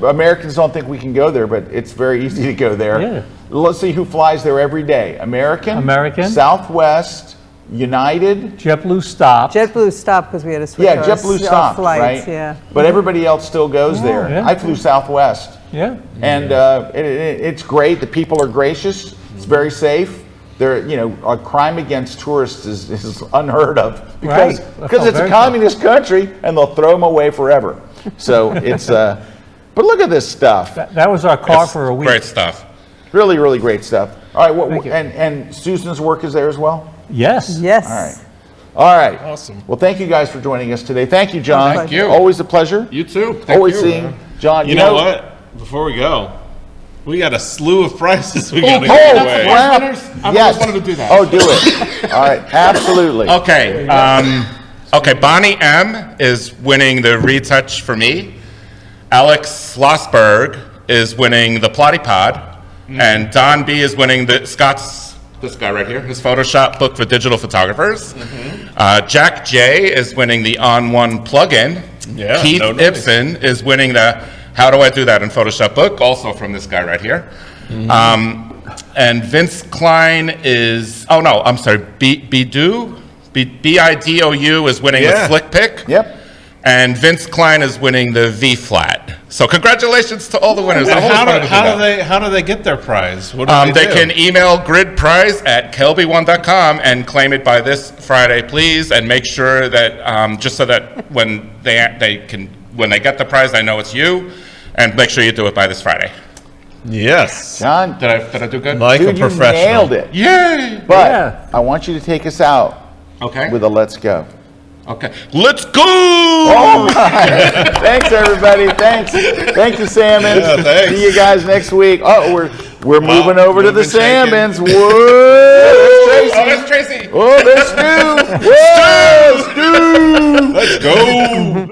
Americans don't think we can go there, but it's very easy to go there. Yeah. Let's see who flies there every day. American, Southwest, United. JetBlue stopped. JetBlue stopped because we had to switch our JetBlue stopped, flights. right? Yeah. But everybody else still goes there. Yeah. I flew Southwest. Yeah. And it's great. The people are gracious. It's very safe. A crime against tourists is unheard of because it's a communist country and they'll throw them away forever. So it's But look at this stuff. That was our car for a week. Great stuff. Really, really great stuff. All right, Thank you. and Susan's work is there as well? Yes. Yes. All right. All right. Awesome. Well, thank you guys for joining us today. Thank you, John. Thank you. Always a pleasure. You too. Always seeing John. You know what? Before we go, we got a slew of prizes we got to Oh, give away. crap. I've Yes. always wanted to do that. Oh, do it. All right. Absolutely. Okay. Okay. Bonnie M is winning the retouch for me. Alex Schlossberg is winning the Platypod, and Don B is winning the this guy right here, his Photoshop book for digital photographers. Jack J is winning the On1 plugin. Yeah, Keith no noise. Ibsen is winning the How Do I Do That in Photoshop book, also from this guy right here. And Vince Klein is, oh no, I'm sorry, Bidou is winning the Yeah. Slick Pick. Yep. And Vince Klein is winning the V flat. So congratulations to all the winners. I've always wanted to do that. How do they get their prize? What do They do? can email gridprize@kelbyone.com and claim it by this Friday, please. And make sure that just so that when they get the prize, they know it's you. And make sure you do it by this Friday. Yes. John, Did I do good? Like dude, a you professional. nailed it. Yay! But Yeah. I want you to take us out Okay. with a let's go. Okay. Let's go! Oh my! Thanks everybody. Thanks. Thanks to Salmon. Yeah, thanks. See you guys next week. Oh, we're moving over to the moving, shaking. Salmons. Whoa! Oh, that's Tracy. Oh, there's Stu. Whoa, Stu! Let's go!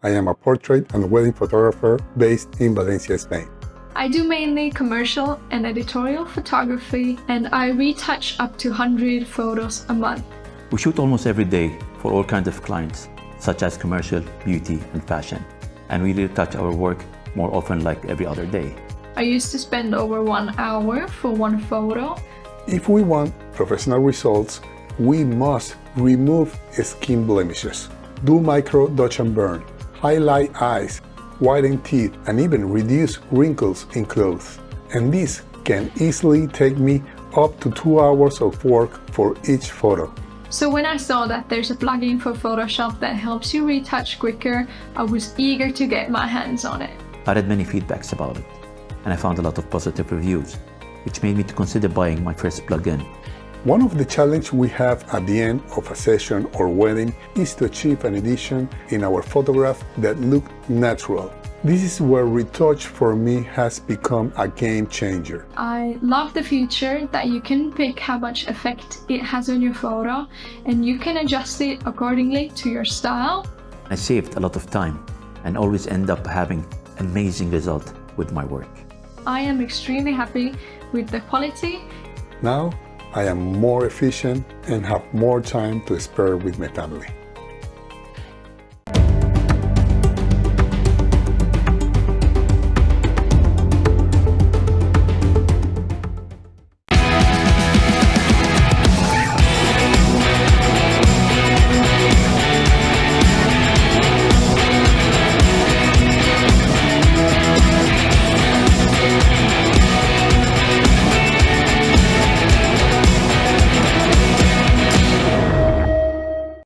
I am a portrait and wedding photographer based in Valencia, Spain. I do mainly commercial and editorial photography, and I retouch up to 100 photos a month. We shoot almost every day for all kinds of clients, such as commercial, beauty, and fashion. And we retouch our work more often, like every other day. I used to spend over 1 hour for one photo. If we want professional results, we must remove skin blemishes, do micro dodge and burn, highlight eyes, whiten teeth, and even reduce wrinkles in clothes. And this can easily take me up to 2 hours of work for each photo. So when I saw that there's a plugin for Photoshop that helps you retouch quicker, I was eager to get my hands on it. I read many feedbacks about it, and I found a lot of positive reviews, which made me to consider buying my first plugin. One of the challenges we have at the end of a session or wedding is to achieve an edition in our photograph that looks natural. This is where retouch for me has become a game changer. I love the feature that you can pick how much effect it has on your photo, and you can adjust it accordingly to your style. I saved a lot of time and always end up having amazing result with my work. I am extremely happy with the quality. Now I am more efficient and have more time to spare with my family.